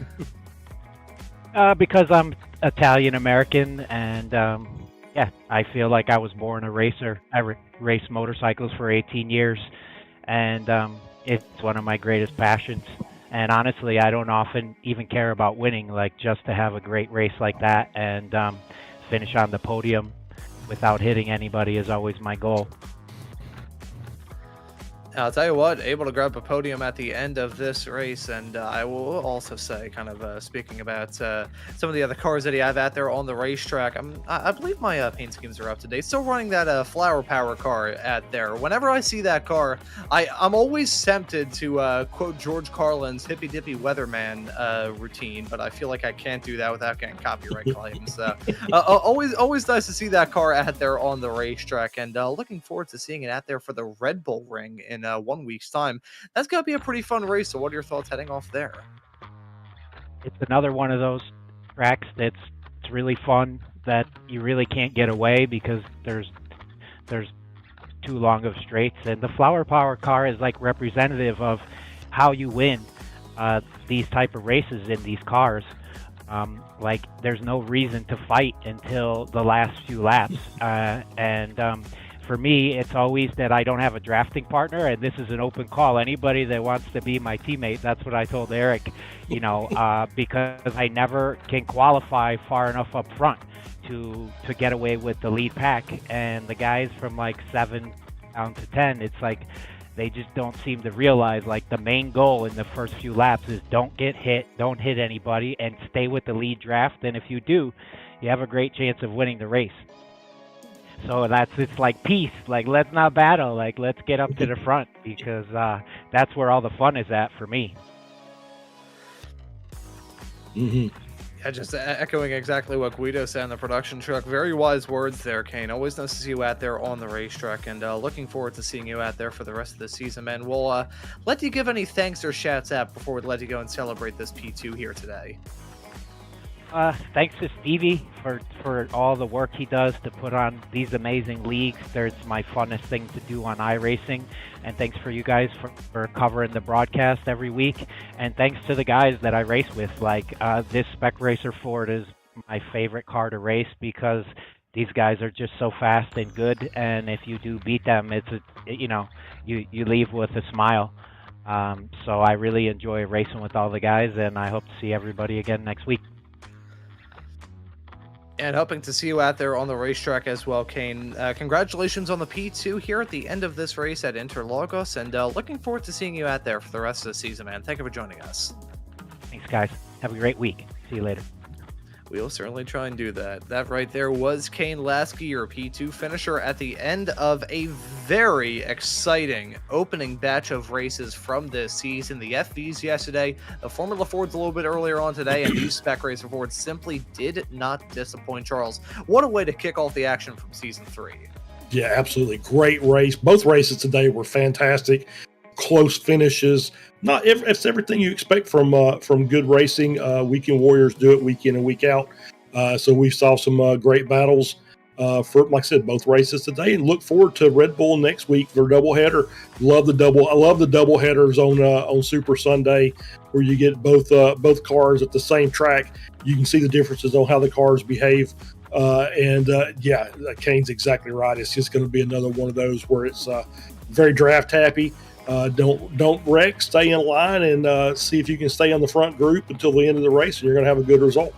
Because I'm Italian American, and yeah, I feel like I was born a racer. I raced motorcycles for 18 years, and it's one of my greatest passions. And honestly, I don't often even care about winning. Like, just to have a great race like that and finish on the podium without hitting anybody is always my goal. I'll tell you what, able to grab a podium at the end of this race, and I will also say, kind of speaking about some of the other cars that you have out there on the racetrack, I believe my paint schemes are up to date. Still running that Flower Power car out there. Whenever I see that car, I'm always tempted to quote George Carlin's Hippy Dippy Weatherman routine, but I feel like I can't do that without getting copyright claims. Always nice to see that car out there on the racetrack, and looking forward to seeing it out there for the Red Bull Ring in 1 week's time. That's going to be a pretty fun race. So what are your thoughts heading off there? It's another one of those tracks that's really fun that you really can't get away because there's too long of straights. And the Flower Power car is like representative of how you win these type of races in these cars. Like, there's no reason to fight until the last few laps. For me, it's always that I don't have a drafting partner, and this is an open call. Anybody that wants to be my teammate, that's what I told Eric, you know, because I never can qualify far enough up front to get away with the lead pack. And the guys from like 7 down to 10, it's like they just don't seem to realize, like, the main goal in the first few laps is don't get hit, don't hit anybody, and stay with the lead draft. And if you do, you have a great chance of winning the race. So it's like peace. Like, let's not battle. Like, let's get up to the front because that's where all the fun is at for me. Mm-hmm. Yeah, just echoing exactly what Guido said in the production truck. Very wise words there, Kane. Always nice to see you out there on the racetrack, and looking forward to seeing you out there for the rest of the season, man. We'll let you give any thanks or shouts out before we let you go and celebrate this P2 here today. Thanks to Stevie for all the work he does to put on these amazing leagues. It's my funnest thing to do on iRacing. And thanks for you guys for covering the broadcast every week. And thanks to the guys that I race with. Like, this Spec Racer Ford is my favorite car to race because these guys are just so fast and good. And if you do beat them, you leave with a smile. So I really enjoy racing with all the guys, and I hope to see everybody again next week. And hoping to see you out there on the racetrack as well, Kane. Congratulations on the P2 here at the end of this race at Interlagos, and looking forward to seeing you out there for the rest of the season, man. Thank you for joining us. Thanks, guys. Have a great week. See you later. We'll certainly try and do that. That right there was Kane Lasky, your P2 finisher at the end of a very exciting opening batch of races from this season. The FVs yesterday, the Formula Fords a little bit earlier on today, and these Spec Racer Fords simply did not disappoint. Charles, what a way to kick off the action from Season 3. Yeah, absolutely. Great race. Both races today were fantastic. Close finishes. It's everything you expect from good racing. Weekend Warriors do it week in and week out. So we saw some great battles for, like I said, both races today, and look forward to Red Bull next week. Their doubleheader. I love the doubleheaders on Super Sunday, where you get both cars at the same track. You can see the differences on how the cars behave. Yeah, Kane's exactly right. It's just going to be another one of those where it's very draft happy. Don't wreck, stay in line, and see if you can stay on the front group until the end of the race, and you're going to have a good result.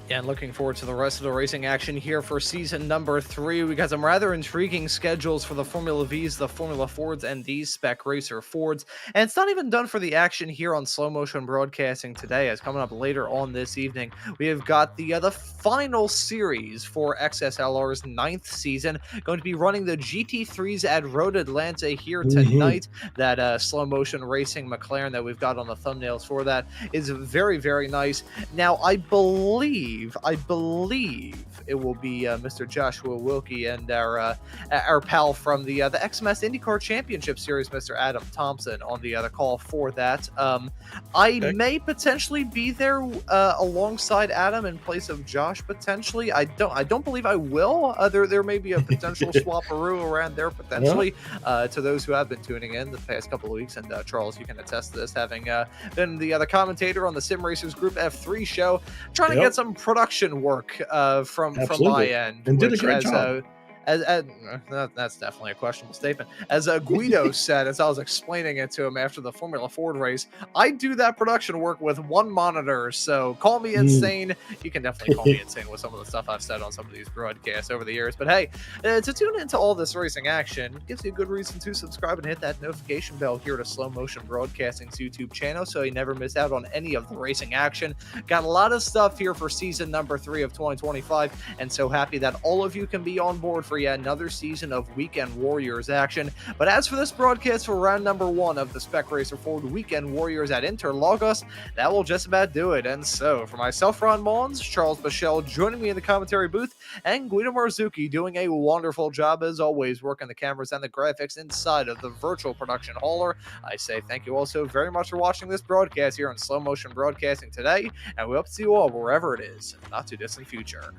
And looking forward to the rest of the racing action here for season number 3. We got some rather intriguing schedules for the Formula Vs, the Formula Fords, and these Spec Racer Fords. And it's not even done for the action here on Slow Motion Broadcasting today, as coming up later on this evening, we have got the final series for XSLR's 9th season, going to be running the GT3s at Road Atlanta here tonight. That Slow Motion Racing McLaren that we've got on the thumbnails for that is very, very nice. Now, I believe it will be Mr. Joshua Wilkie and our pal from the XMS IndyCar Championship Series, Mr. Adam Thompson, on the call for that. I may potentially be there alongside Adam in place of Josh potentially. I don't believe I will. There may be a potential swapperoo around there potentially. To those who have been tuning in the past couple of weeks, and Charles, you can attest to this, having been the other commentator on the Sim Racers Group F3 show, trying to get some production work from my end, and did a great job. That's definitely a questionable statement. As Guido said, as I was explaining it to him after the Formula Ford race, I do that production work with one monitor, so call me insane. You can definitely call me insane with some of the stuff I've said on some of these broadcasts over the years. But hey, to tune into all this racing action gives you a good reason to subscribe and hit that notification bell here to Slow Motion Broadcasting's YouTube channel, so you never miss out on any of the racing action. Got a lot of stuff here for season number 3 of 2025, and so happy that all of you can be on board for yet another season of Weekend Warriors action. But as for this broadcast for round number 1 of the Spec Racer Ford Weekend Warriors at Interlagos, that will just about do it. And so, for myself, Ron Maunz, Charles Boshell joining me in the commentary booth, and Guido Marzucchi doing a wonderful job as always, working the cameras and the graphics inside of the virtual production hauler, I say thank you all so very much for watching this broadcast here on Slow Motion Broadcasting today, and we hope to see you all wherever it is in the not too distant future.